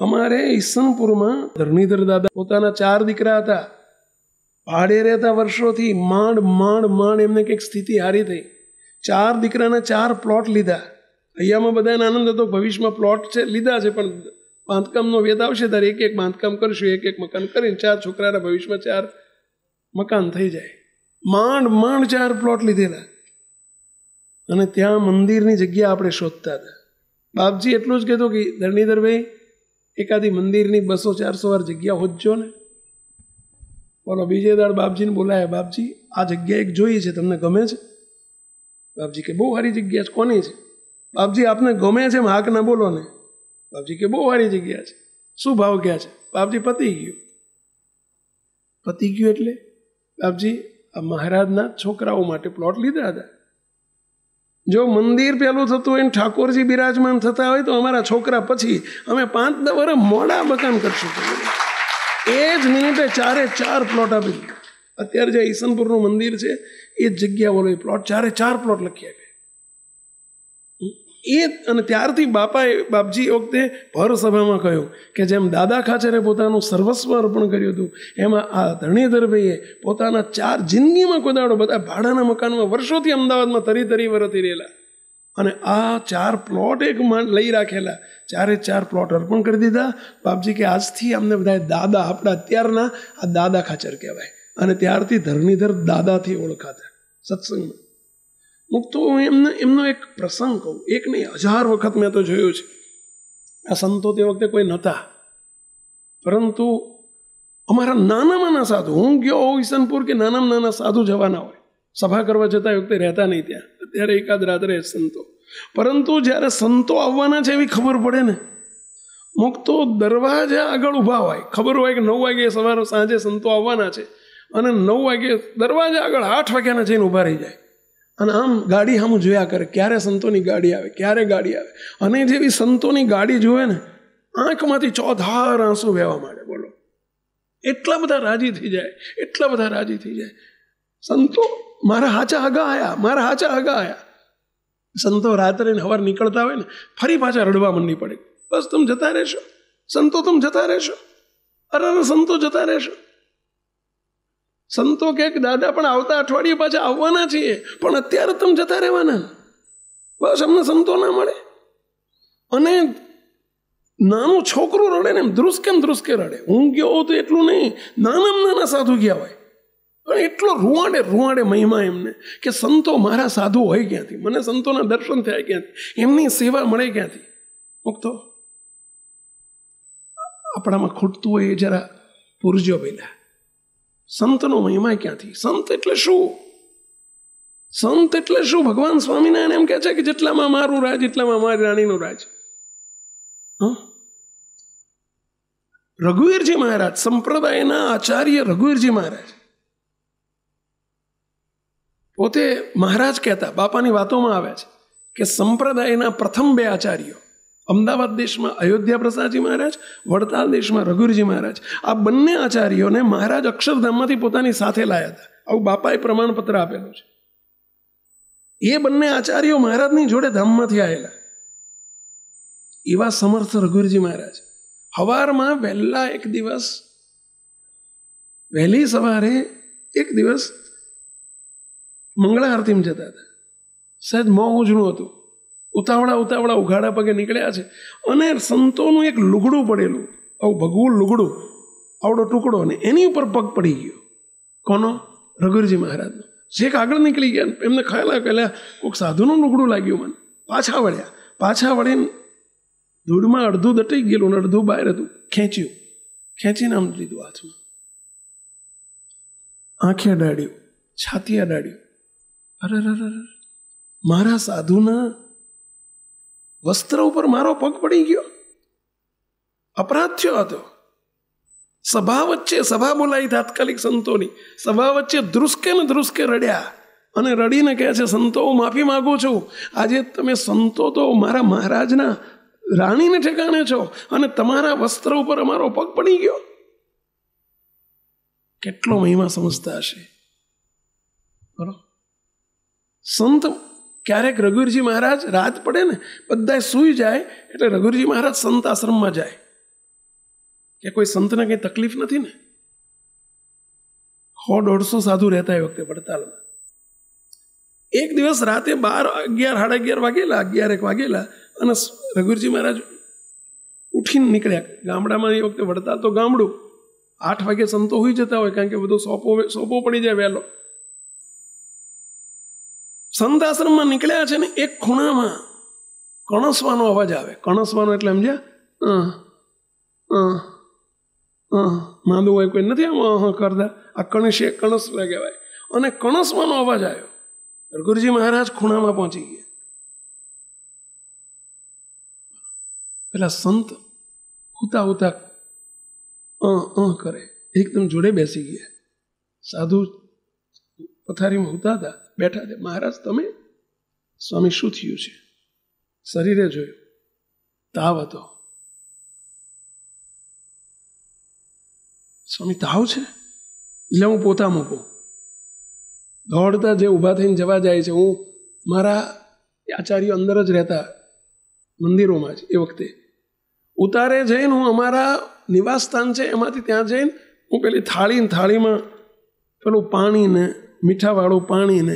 અમારે ઈસનપુરમાં ધરણીધર દાદા પોતાના 4 દીકરા હતા. ભાડે રહેતા વર્ષોથી માંડ એમને કંઈક સ્થિતિ હારી થઈ. 4 દીકરાના 4 પ્લોટ લીધા. અહીંયામાં બધાને આનંદ હતો, ભવિષ્યમાં પ્લોટ છે લીધા છે, પણ બાંધકામનો વેદ આવશે ત્યારે એક બાંધકામ કરશું, એક મકાન કરીને 4 છોકરાના ભવિષ્યમાં 4 મકાન થઈ જાય. માંડ 4 પ્લોટ લીધેલા. અને ત્યાં મંદિરની જગ્યા આપણે શોધતા હતા. બાપજી એટલું જ કહેતો કે ધરણીધરભાઈ એકાદી મંદિરની 200-400 વાર જગ્યા હોજજો ને. બોલો બીજે દાડ બાપજીને બોલાયા, બાપજી આ જગ્યા એક જોઈ છે, તમને ગમે છે? બાપજી કે બહુ સારી જગ્યા છે. કોની છે? બાપજી આપને ગમે છે? હાક ના બોલો ને. બાપજી કે બહુ સારી જગ્યા છે. શું ભાવ ક્યાં છે? બાપજી પતી ગયું એટલે બાપજી આ મહારાજના છોકરાઓ માટે પ્લોટ લીધા હતા. જો મંદિર પેલું થતું હોય ને ઠાકોરજી બિરાજમાન થતા હોય તો અમારા છોકરા પછી અમે 5-10 વર્ષ મોડા મકાન કરશું. એ જ મિનિટે 4 પ્લોટ આપી દીધા. અત્યારે જે ઈસનપુરનું મંદિર છે એ જ જગ્યા બોલો, એ પ્લોટ 4 પ્લોટ લખી આપ્યા. અને ત્યારથી બાપજી વખતે ભર સભામાં કહ્યું કે જેમ દાદા ખાચરે પોતાનું સર્વસ્વ અર્પણ કર્યું હતું, એમાં આ ધરણીધરભાઈએ પોતાના 4 જિંદગીમાં કોઈ દાડો બધા ભાડાના મકાનમાં વર્ષોથી અમદાવાદમાં તરી વરતી રહેલા અને આ 4 પ્લોટ એક લઈ રાખેલા, 4 પ્લોટ અર્પણ કરી દીધા. બાપજી કે આજથી અમને બધા દાદા, આપણા અત્યારના આ દાદા ખાચર કહેવાય. અને ત્યારથી ધરણીધર દાદાથી ઓળખાતા સત્સંગમાં. મુક્તો એમનો એક પ્રસંગ કહું, એક નહીં 1000 વખત મેં તો જોયું છે. આ સંતો તે વખતે કોઈ નહોતા, પરંતુ અમારા નાના સાધુ, હું ગયો હોઉં ઈસનપુર કે નાના સાધુ જવાના હોય, સભા કરવા જતા વખતે રહેતા નહીં ત્યાં. અત્યારે એકાદ રાત રહે સંતો, પરંતુ જ્યારે સંતો આવવાના છે એવી ખબર પડે ને, મુક્તો દરવાજા આગળ ઊભા હોય, ખબર હોય કે 9 વાગે સાંજે સંતો આવવાના છે, અને 9 વાગે દરવાજા આગળ 8 વાગ્યાના જઈને ઊભા રહી જાય. અને આમ ગાડી સામું જોયા કરે, ક્યારે સંતોની ગાડી આવે, ક્યારે ગાડી આવે. અને જેવી સંતોની ગાડી જોવે ને, આંખમાંથી ચોધાર આંસુ વહેવા માંડે. બોલો એટલા બધા રાજી થઈ જાય. સંતો મારા હાચા આગા આયા. સંતો રાત્રે સવાર નીકળતા હોય ને, ફરી પાછા રડવા માંડી પડે. બસ તમે જતા રહેશો સંતો, અરે સંતો જતા રહેશો. સંતો કે દાદા પણ આવતા અઠવાડિયે પાછા આવવાના છીએ, પણ અત્યારે તમે જતા રહેવાના. બસ અમને સંતો ના મળે. અને નાનું છોકરું રડે ને એમ ધ્રુસકે રડે. હું ગયો તો એટલું નહીં, નાના સાધુ ગયા હોય, પણ એટલો રૂવાડે મહિમા એમને કે સંતો મારા સાધુ હોય ક્યાંથી, મને સંતોના દર્શન થાય ક્યાંથી, એમની સેવા મળે ક્યાંથી. મુક્તો આપણામાં ખૂટતું હોય એ જરા પૂરજો પહેલા. સંતનો મહિમા ક્યાંથી? સંત એટલે શું? ભગવાન સ્વામિનારાયણ એમ કહે છે કે જેટલામાં મારું રાજ એટલામાં મારી રાણીનું રાજ. રઘુવીરજી મહારાજ, સંપ્રદાયના આચાર્ય રઘુવીરજી મહારાજ પોતે મહારાજ કહેતા, બાપાની વાતોમાં આવે છે કે સંપ્રદાયના પ્રથમ 2 આચાર્યો, અમદાવાદ દેશમાં અયોધ્યા પ્રસાદજી મહારાજ, વડતાલ દેશમાં રઘુવીરજી મહારાજ, આ બંને આચાર્યોને મહારાજ અક્ષરધામમાંથી પોતાની સાથે લાયા હતા. આવું બાપાએ પ્રમાણપત્ર આપેલું છે. એ બંને આચાર્યો મહારાજની જોડે ધામમાંથી આવેલા. એવા સમર્થ રઘુવીરજી મહારાજ સવારમાં વહેલી સવારે એક દિવસ મંગળા આરતીમાં જતા હતા. સહેજ મોં ઉજળું હતું, ઉતાવળા ઉઘાડા પગે નીકળ્યા છે, અને સંતોનું એક લુગડું પડેલું, આવું ભગવું લુગડું, આવડો ટુકડો, ને એની ઉપર પગ પડી ગયો. કોનો? રઘુવીરજી મહારાજનો. છેક આગળ નીકળી ગયા. એમને ખાયેલા કોઈક સાધુનું લુગડું લાગ્યું મને. પાછા વળીને ધૂળમાં અડધું દટાઈ ગયેલું ને અડધું બહાર હતું. ખેંચીને આમ લીધું હાથમાં, આંખે અડાડ્યું, છાતી અડાડ્યું. અરે મારા સાધુના વસ્ત્ર ઉપર મારો પગ પડી ગયો. અપરાધ થયો હતો. સભા બોલાવી તાત્કાલિક સંતોની. સભા વચ્ચે ધ્રુસકે રડ્યા અને રડીને કહે છે, સંતો હું માફી માગું છું. આજે તમે સંતો તો મારા મહારાજના રાણીને ઠેકાણે છો, અને તમારા વસ્ત્ર ઉપર અમારો પગ પડી ગયો. કેટલો મહિમા સમજતા હશે. બરોબર. સંત ક્યારેક રઘુવીરજી મહારાજ રાત પડે ને, બધા સૂઈ જાય એટલે રઘુવીરજી મહારાજ સંત આશ્રમમાં જાય. કે કોઈ સંતને કંઈ તકલીફ નથી ને? 100-150 સાધુ રહેતા એ વખતે વડતાલમાં. એક દિવસ રાતે 12, 11, 11:30 વાગેલા, 11-1 વાગેલા, અને રઘુવીરજી મહારાજ ઉઠીને નીકળ્યા. ગામડામાં એ વખતે વડતાલ તો ગામડું, 8 વાગે સંતો હોઈ જતા હોય, કારણ કે બધું સોંપો પડી જાય વહેલો. સંત આશ્રમમાં નીકળ્યા છે ને, એક ખૂણામાં કણસવાનો અવાજ આવે. કણસવાનો એટલે સમજ્યા? માંદું હોય કોઈ નથી આમ કરતા, આ કણસ કહેવાય. અને કણસવાનો અવાજ આવ્યો. રઘુવીરજી મહારાજ ખૂણામાં પહોંચી ગયા. પેલા સંત ઉતા ઉતા કરે, એકદમ જોડે બેસી ગયા. સાધુ પથારીમાં ઉતા હતા, બેઠા હતા. મહારાજ તમે? સ્વામી શું થયું છે? શરીરે જોયું, તાવ હતો. સ્વામી તાવ છે? એટલે હું પોતા મૂકું. દોડતા જે ઊભા થઈને જવા જાય છે. હું મારા આચાર્યો અંદર જ રહેતા મંદિરોમાં જ. એ વખતે ઉતારે જઈને હું અમારા નિવાસ સ્થાન છે એમાંથી ત્યાં જઈને હું પેલી થાળીમાં પેલું પાણીને, મીઠાવાળું પાણીને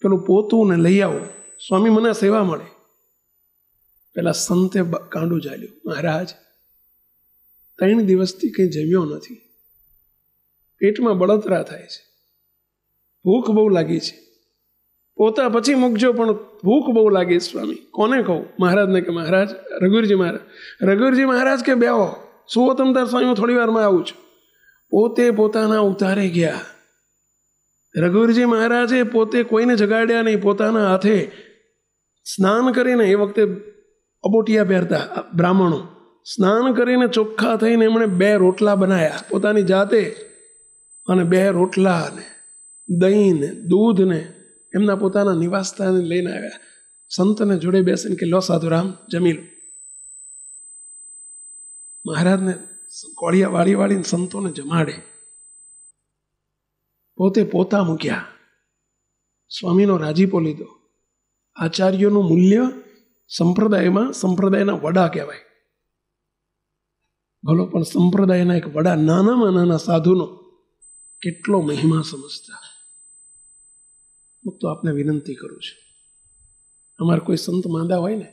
પેલું પોતું ને લઈ આવું. સ્વામી મને સેવા મળે. પેલા સંતે કાંડું ચાલ્યું, મહારાજ 3 દિવસથી કંઈ જમ્યો નથી, પેટમાં બળતરા થાય છે, ભૂખ બહુ લાગી છે. પોતા પછી મૂકજો, પણ ભૂખ બહુ લાગી. સ્વામી કોને કહું? મહારાજને કે મહારાજ, રઘુવીરજી મહારાજ કે બેહો, સુવો તમ તાર સ્વામી, હું થોડી વારમાં આવું છું. પોતે પોતાના ઉતારે ગયા. રઘુવીરજી મહારાજે પોતે કોઈને જગાડ્યા નહીં, પોતાના હાથે સ્નાન કરીને, એ વખતે અબોટિયા પહેરતા બ્રાહ્મણો, સ્નાન કરીને ચોખ્ખા થઈને એમણે 2 રોટલા બનાવ્યા પોતાની જાતે, અને 2 રોટલા ને દહીં ને દૂધ ને એમના પોતાના નિવાસસ્થાને લઈને આવ્યા. સંતને જોડે બેસીને કે લો સાધુરામ જમી લો. મહારાજને કોળિયા વાળીને સંતોને જમાડે. પોતે પોતા મૂક્યા. સ્વામીનો રાજીપો લીધો. આચાર્યોનું મૂલ્ય સંપ્રદાયમાં સંપ્રદાયના વડા કહેવાય. ભલો, પણ સંપ્રદાયના એક વડા, નાનામાં નાના સાધુનો કેટલો મહિમા સમજતા. હું તો આપને વિનંતી કરું છું, અમારે કોઈ સંત માંદા હોય ને,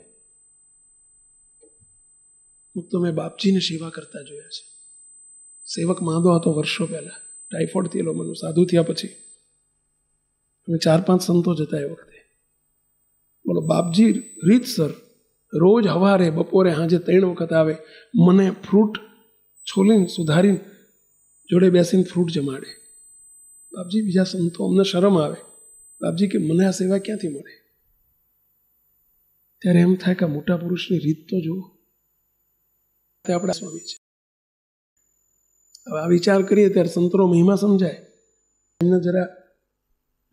હું તો મેં બાપજીને સેવા કરતા જોયા છે. સેવક માંદો હતો વર્ષો પહેલા, ટાઈફોઇડ થયેલો મને. સાધુ થયા પછી અમે 4-5 સંતો જતા એ વખતે. બોલો, બાપજી રીતસર રોજ સવારે, બપોરે, સાંજે 3 વખત આવે. મને ફ્રૂટ છોલીને સુધારીને જોડે બેસીને ફ્રૂટ જમાડે. બાપજી, બીજા સંતો અમને શરમ આવે. બાપજી કે મને આ સેવા ક્યાંથી મળે? ત્યારે એમ થાય કે મોટા પુરુષની રીત તો જુઓ, તે આપણા સ્વામી છે. હવે આ વિચાર કરીએ ત્યારે સંતોનો મહિમા સમજાય. એમને જરા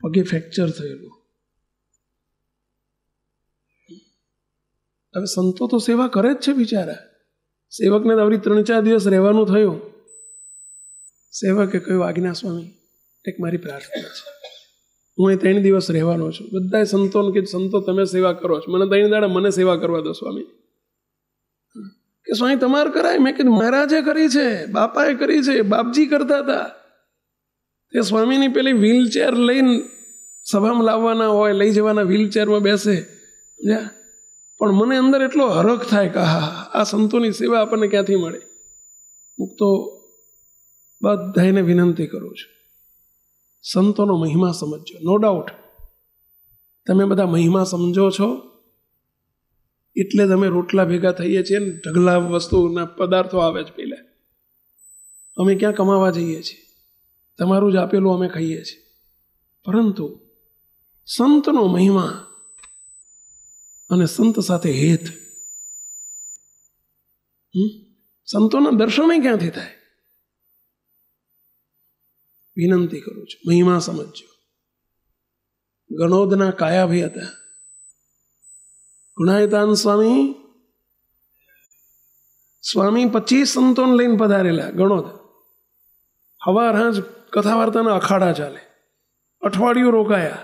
પગે ફ્રેક્ચર થયેલું. હવે સંતો તો સેવા કરે જ છે બિચારા. સેવકને તો આવડી 3-4 દિવસ રહેવાનું થયું. સેવકે કહ્યું, આજ્ઞા સ્વામી, એક મારી પ્રાર્થના છે, હું અહીં 3 દિવસ રહેવાનો છું. બધા સંતોને કે સંતો તમે સેવા કરો છો, મને 3 દાડા મને સેવા કરવા દો સ્વામી. કે સ્વામી તમારે કરાય? મેં કીધું મહારાજે કરી છે, બાપાએ કરી છે, બાપજી કરતા હતા. તે સ્વામીની પેલી વ્હીલચેર લઈને સભામાં લાવવાના હોય, લઈ જવાના, વ્હીલચેરમાં બેસે. પણ મને અંદર એટલો હરખ થાય કે હા, આ સંતોની સેવા આપણને ક્યાંથી મળે. હું તો બધાને વિનંતી કરું છું, સંતોનો મહિમા સમજો. નો ડાઉટ તમે બધા મહિમા સમજો છો એટલે તમે રોટલા ભેગા થઈએ છીએ ને ઢગલા વસ્તુના પદાર્થો આવે છે. પહેલાં અમે ક્યાં કમાવા જઈએ છીએ? તમારું જ આપેલું અમે ખાઈએ છીએ. પરંતુ સંતનો મહિમા અને સંત સાથે હેત, સંતોના દર્શન ક્યાંથી થાય? વિનંતી કરું છું, મહિમા સમજજો. ગણોદના કાયાભાઈ હતા. ગુણાયતાન સ્વામી 25 સંતોને લઈને પધારેલા ગણોદ. હવાર હાંજ કથા વાર્તાના અખાડા ચાલે, અઠવાડિયું રોકાયા.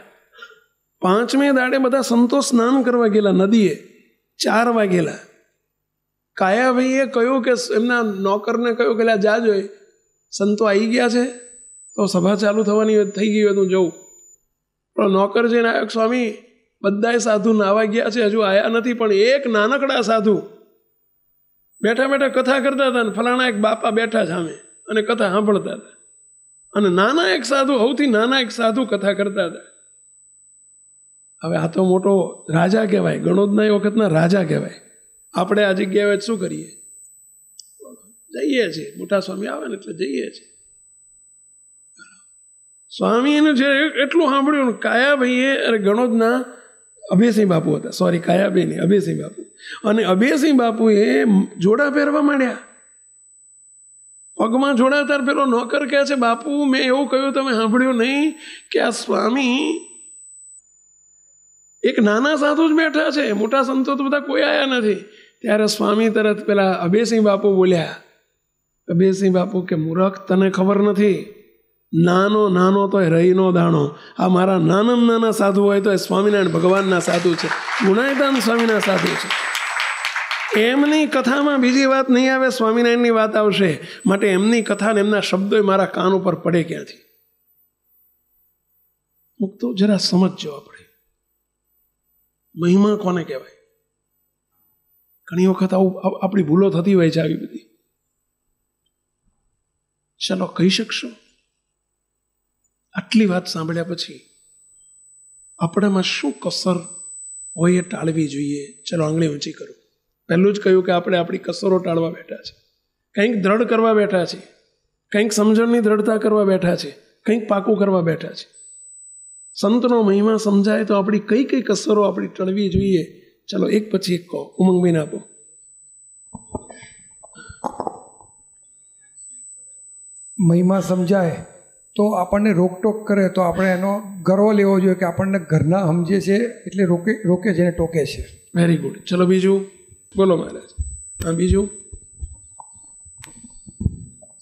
5મે દાડે બધા સંતો સ્નાન કરવા ગયેલા નદીએ, 4 વાગેલા. કાયાભાઈએ કહ્યું કે એમના નોકરને કહ્યું કે જા જોઈએ, સંતો આવી ગયા છે તો સભા ચાલુ થવાની થઈ ગઈ હોય તો જવું. પણ નોકર જઈને આવ્યો, સ્વામી બધાય સાધુ નાવા ગયા છે, હજુ આવ્યા નથી, પણ એક નાનકડા સાધુ બેઠા બેઠા કથા કરતા હતા ને ફલાણા એક બાપા બેઠા સામે અને કથા સાંભળતા હતા. અને નાના એક સાધુ, સૌથી નાના એક સાધુ કથા કરતા હતા. હવે આ તો મોટો રાજા કહેવાય, ગણોદના એ વખતના રાજા કહેવાય. આપણે આ જગ્યાએ શું કરીએ? જઈએ છીએ, મોટા સ્વામી આવે ને એટલે જઈએ છીએ. સ્વામીનું જે એટલું સાંભળ્યું, કાયાભાઈએ અરે ગણોદના અભયસિંહ બાપુ હતા, સોરી કાયાભાઈ નહીં, અભયસિંહ બાપુ. અને અભયસિંહ બાપુએ જોડા પહેરવા માંડ્યા. પગમાં જોડાતાર પેલો નોકર કહે છે, બાપુ મેં એવું કહ્યું તમે સાંભળ્યું નહીં કે આ સ્વામી એક નાના સાધુ જ બેઠા છે, મોટા સંતો તો બધા કોઈ આવ્યા નથી. ત્યારે સ્વામી તરત પેલા અભયસિંહ બાપુ બોલ્યા, અભયસિંહ બાપુ કે મૂર્ખ, તને ખબર નથી, નાનો નાનો તો રહીનો દાણો. આ મારા નાનામાં નાના સાધુ હોય તો એ સ્વામિનારાયણ ભગવાનના સાધુ છે, ગુણાયતાન સ્વામીના સાધુ છે. એમની કથામાં બીજી વાત નહીં આવે, સ્વામિનારાયણની વાત આવશે. માટે એમની કથા ને એમના શબ્દો મારા કાન ઉપર પડે ક્યાંથી? મુક્તો જરા સમજજો. આપણે મહિમા કોને કહેવાય? ઘણી વખત આવું આપણી ભૂલો થતી હોય છે આવી બધી. ચાલો કહી શકશો? આટલી વાત સાંભળ્યા પછી આપણામાં શું કસર હોય એ ટાળવી જોઈએ. ચલો આંગળી ઊંચી કરો. પહેલું જ કહ્યું કે આપણે આપણી કસરો ટાળવા બેઠા છે, કંઈક દ્રઢ કરવા બેઠા છે, કંઈક સમજણની દ્રઢતા કરવા બેઠા છે, કંઈક પાકું કરવા બેઠા છે. સંતનો મહિમા સમજાય તો આપણી કઈ કઈ કસરો આપણી ટળવી જોઈએ. ચલો એક પછી એક કહો. ઉમંગભાઈને આપો. મહિમા સમજાય તો આપણને રોકટોક કરે તો આપણે એનો ગર્વ લેવો જોઈએ કે આપણને ઘરના સમજે છે એટલે રોકે છે ને ટોકે છે. Very good. ચલો બીજું બોલો મહારાજ. હા બીજું.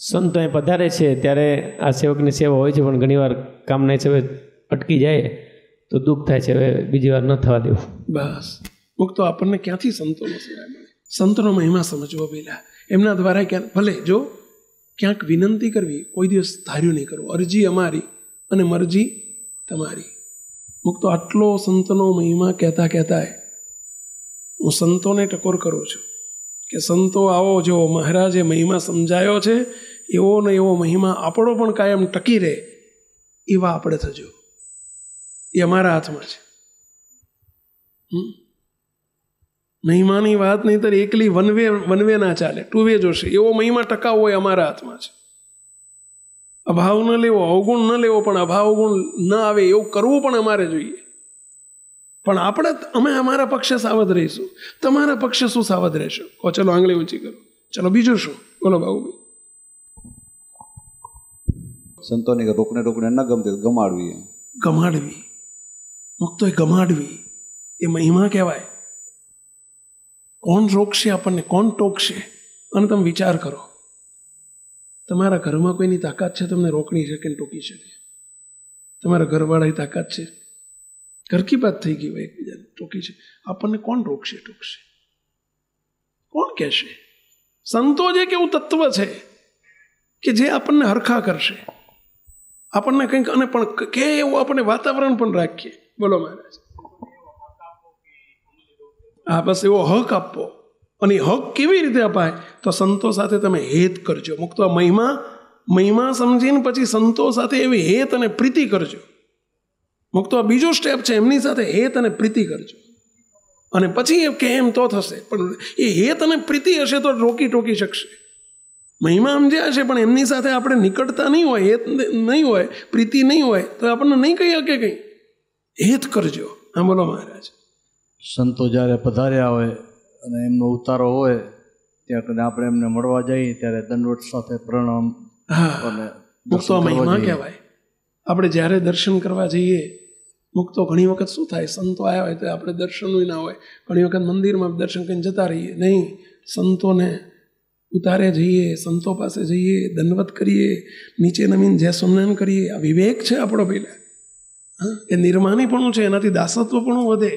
સંતો અહીં પધારે છે ત્યારે આ સેવકની સેવા હોય છે, પણ ઘણીવાર કામના હિસાબે અટકી જાય તો દુઃખ થાય છે. હવે બીજી વાર ન થવા દેવું. બસ મુક્તો આપણને ક્યાંથી સંતોનો સેવા મળે? સંતનો મહિમા સમજવો પહેલા. એમના દ્વારા ક્યાં ભલે જો ક્યાંક વિનંતી કરવી, કોઈ દિવસ ધાર્યું નહીં કરવું. અરજી અમારી અને મરજી તમારી. મુક્તો આટલો સંતનો મહિમા કહેતા કહેતા હું સંતોને ટકોર કરું છું કે સંતો આવો જો મહારાજે મહિમા સમજાયો છે એવો ને એવો મહિમા આપણો પણ કાયમ ટકી રહે એવા આપણે થજો. એ અમારા હાથમાં છે. મહિમાની વાત નહીં તો એકલી વનવે ના ચાલે, ટુ વે જોશે. એવો મહિમા ટકાવવો એ અમારા હાથમાં છે. અભાવ ન લેવો, અવગુણ ન લેવો, પણ અભાવ ગુણ ન આવે એવું કરવું પણ અમારે જોઈએ. પણ અમે અમારા પક્ષે સાવધ રહીશું. તમારા પક્ષે શું સાવધ રહેશો? કહો. ચલો આંગળી ઊંચી કરો. ચલો બીજું શું? બોલો બાબુભાઈ. સંતોની રોકને ન ગમતી ગમાડવી. ગમાડવી મુક્તો એ ગમાડવી એ મહિમા કહેવાય. કોણ રોકશે આપણને? કોણ ટોકશે? અને તમે વિચાર કરો, તમારા ઘરમાં કોઈની તાકાત છે તમને રોકણી શકે ને ટોકી શકે? તમારા ઘરવાળાની તાકાત છે? ઘર કી બાત થઈ ગઈ હોય, એકબીજાને ટોકી છે. આપણને કોણ રોકશે, ટોકશે? કોણ કહેશે? સંતો જે કેવું તત્વ છે કે જે આપણને હરખા કરશે, આપણને કંઈક અને પણ કે એવું આપણે વાતાવરણ પણ રાખીએ. બોલો મહારાજ. હા બસ એવો હક આપવો. અને હક કેવી રીતે અપાય? તો સંતો સાથે તમે હેત કરજો. મુક્ત મહિમા સમજીને પછી સંતો સાથે એવી હેત અને પ્રીતિ કરજો. મુક્ત આ બીજો સ્ટેપ છે, એમની સાથે હેત અને પ્રીતિ કરજો. અને પછી એ કે એમ તો થશે, પણ એ હેત અને પ્રીતિ હશે તો ટોકી શકશે. મહિમા સમજ્યા હશે પણ એમની સાથે આપણે નિકટતા નહીં હોય, હેત નહીં હોય, પ્રીતિ નહીં હોય તો આપણને નહીં કહી શકે કંઈ. હેત કરજો. હા બોલો મહારાજ. સંતો જ્યારે પધાર્યા હોય અને એમનો ઉતારો હોય ત્યારે આપણે એમને મળવા જઈએ ત્યારે દંડવત સાથે પ્રણામ. હા મુક્તો મહિમા કહેવાય. આપણે જ્યારે દર્શન કરવા જઈએ, મુક્તો ઘણી વખત શું થાય, સંતો આવ્યા હોય તો આપણે દર્શનનું ના હોય, ઘણી વખત મંદિરમાં દર્શન કરીને જતા રહીએ. નહીં, સંતોને ઉતારે જઈએ, સંતો પાસે જઈએ, દંડવત કરીએ, નીચે નમીને જય સ્વામિનારાયણ કરીએ. આ વિવેક છે આપણો પહેલાં. હા, એ નિર્માનીપણું છે, એનાથી દાસત્વપણું વધે.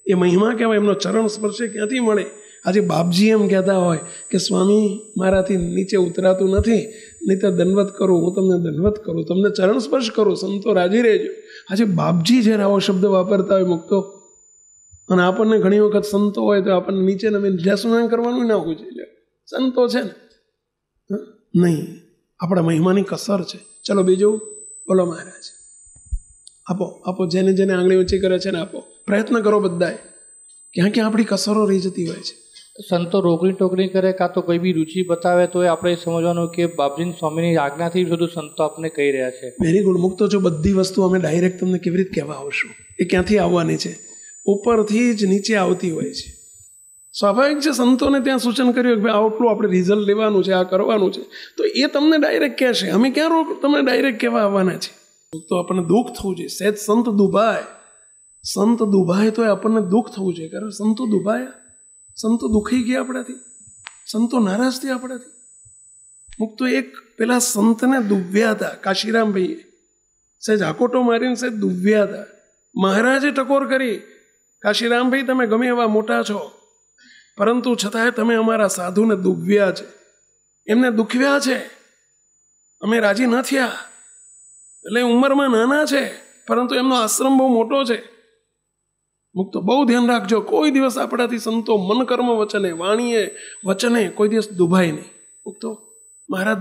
એ મહિમા કહેવાય. એમનો ચરણ સ્પર્શે ક્યાંથી મળે? આજે બાપજી એમ કહેતા હોય કે સ્વામી મારાથી નીચે ઉતરાતું નથી, નહીં તો દંડવત કરું, હું તમને દંડવત કરું, તમને ચરણ સ્પર્શ કરું, સંતો રાજી રહેજો. આજે બાપજી જ્યારે આવો શબ્દ વાપરતા હોય મુક્તો, અને આપણને ઘણી વખત સંતો હોય તો આપણને નીચે નવીન જયસ્નાન કરવાનું ના હોય છે. સંતો છે ને નહીં, આપણા મહિમાની કસર છે. ચલો બીજું બોલો મહારાજ. આપો આપો, જેને જેને આંગળી ઊંચી કરે છે ને આપો. પ્રયત્ન કરો બધાએ, ક્યાં ક્યાં આપણી કસરો રહી જતી હોય છે. સંતો રોકડી ટોકરી કરે કાં તો કોઈ બી રુચિ બતાવે તો એ આપણે સમજવાનું કે બાપજી સ્વામીની આજ્ઞાથી બધું સંતો આપણે કહી રહ્યા છે. વેરી ગુડ મુક્તો. જો બધી વસ્તુ અમે ડાયરેક્ટ તમને કેવી રીતે કહેવા આવશું, એ ક્યાંથી આવવાની છે? ઉપરથી જ નીચે આવતી હોય છે. સ્વાભાવિક છે, સંતોને ત્યાં સૂચન કર્યું કે ભાઈ આટલું આપણે રિઝલ્ટ લેવાનું છે, આ કરવાનું છે, તો એ તમને ડાયરેક્ટ કહેશે. અમે ક્યાં તમને ડાયરેક્ટ કહેવા આવવાના છે? તો આપણને દુઃખ થવું જોઈએ. સહેજ સંત દુભાય તો આપણને દુઃખ થવું જોઈએ. કારણ સંતો દુભાયા, સંતો દુખાઈ ગયા આપણાથી, સંતો નારાજ થયા આપણાથી. મુક્તો એક પેલા સંતને દુભ્યા હતા કાશીરામભાઈએ, સહેજ આકોટો મારીને સહેજ દુભ્યા હતા. મહારાજે ટકોર કરી, કાશીરામભાઈ તમે ગમે એવા મોટા છો, પરંતુ છતાંય તમે અમારા સાધુને દુભ્યા છે, એમને દુખવ્યા છે, અમે રાજી ન થયા. એટલે ઉંમરમાં નાના છે, પરંતુ એમનો આશ્રમ બહુ મોટો છે. મુક્તો બહુ ધ્યાન રાખજો, કોઈ દિવસ આપણાથી સંતો મન કર્મ વચને વાણીએ વચને કોઈ દિવસ દુભાય નહીં. મુક્તો મહારાજ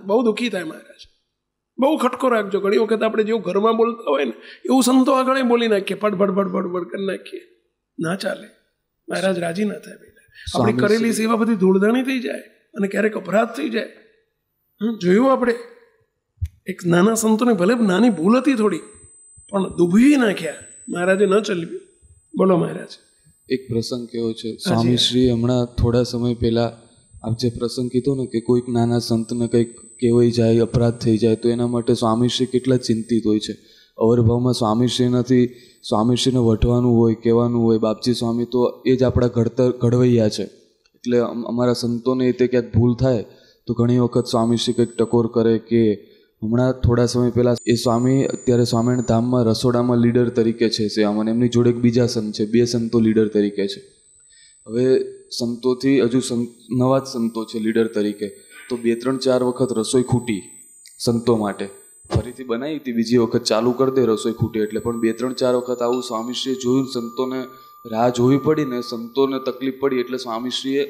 બહુ દુઃખી થાય. મહારાજ બહુ ખટકો રાખજો. ઘણી વખત આપણે જેવું ઘરમાં બોલતા હોય ને એવું સંતો આગળ બોલી નાખીએ, ફટફટ કરી નાખીએ. ના ચાલે, મહારાજ રાજી ના થાય. આપણી કરેલી સેવા બધી ધૂળધાણી થઈ જાય અને ક્યારેક અપરાધ થઈ જાય. જોયું આપણે એક નાના સંતોને ભલે નાની ભૂલ હતી થોડી, પણ દુભવી નાખ્યા. મહારાજે ન ચલવ્યું. બોલો મહારાજ. એક પ્રસંગ કેવો છે, સ્વામી શ્રી હમણાં થોડા સમય પહેલા આપ જે પ્રસંગ કીધો ને કે કોઈક નાના સંતને કંઈક કહેવાઈ જાય, અપરાધ થઈ જાય, તો એના માટે સ્વામીશ્રી કેટલા ચિંતિત હોય છે. અવરભાવમાં સ્વામીશ્રીનાથી સ્વામીશ્રીને વઢવાનું હોય, કહેવાનું હોય. બાપજી સ્વામી તો એ જ આપણા ઘડવૈયા છે. એટલે અમારા સંતોને તે ક્યાંક ભૂલ થાય તો ઘણી વખત સ્વામીશ્રી કંઈક ટકોર કરે. કે હમણાં થોડા સમય પહેલાં એ સ્વામી અત્યારે સ્વામિનારાયણ ધામમાં રસોડામાં લીડર તરીકે છે સેવામાં, એમની જોડે એક બીજા સંત છે, 2 સંતો લીડર તરીકે છે. હવે સંતોથી હજુ નવા જ સંતો છે લીડર તરીકે, તો 2-3-4 વખત રસોઈ ખૂટી સંતો માટે. ફરીથી બનાવી હતી, બીજી વખત ચાલુ કરી દે રસોઈ ખૂટી એટલે. પણ 2-3-4 વખત આવું સ્વામીશ્રીએ જોયું, સંતોને રાહ જોવી પડી ને સંતોને તકલીફ પડી. એટલે સ્વામીશ્રીએ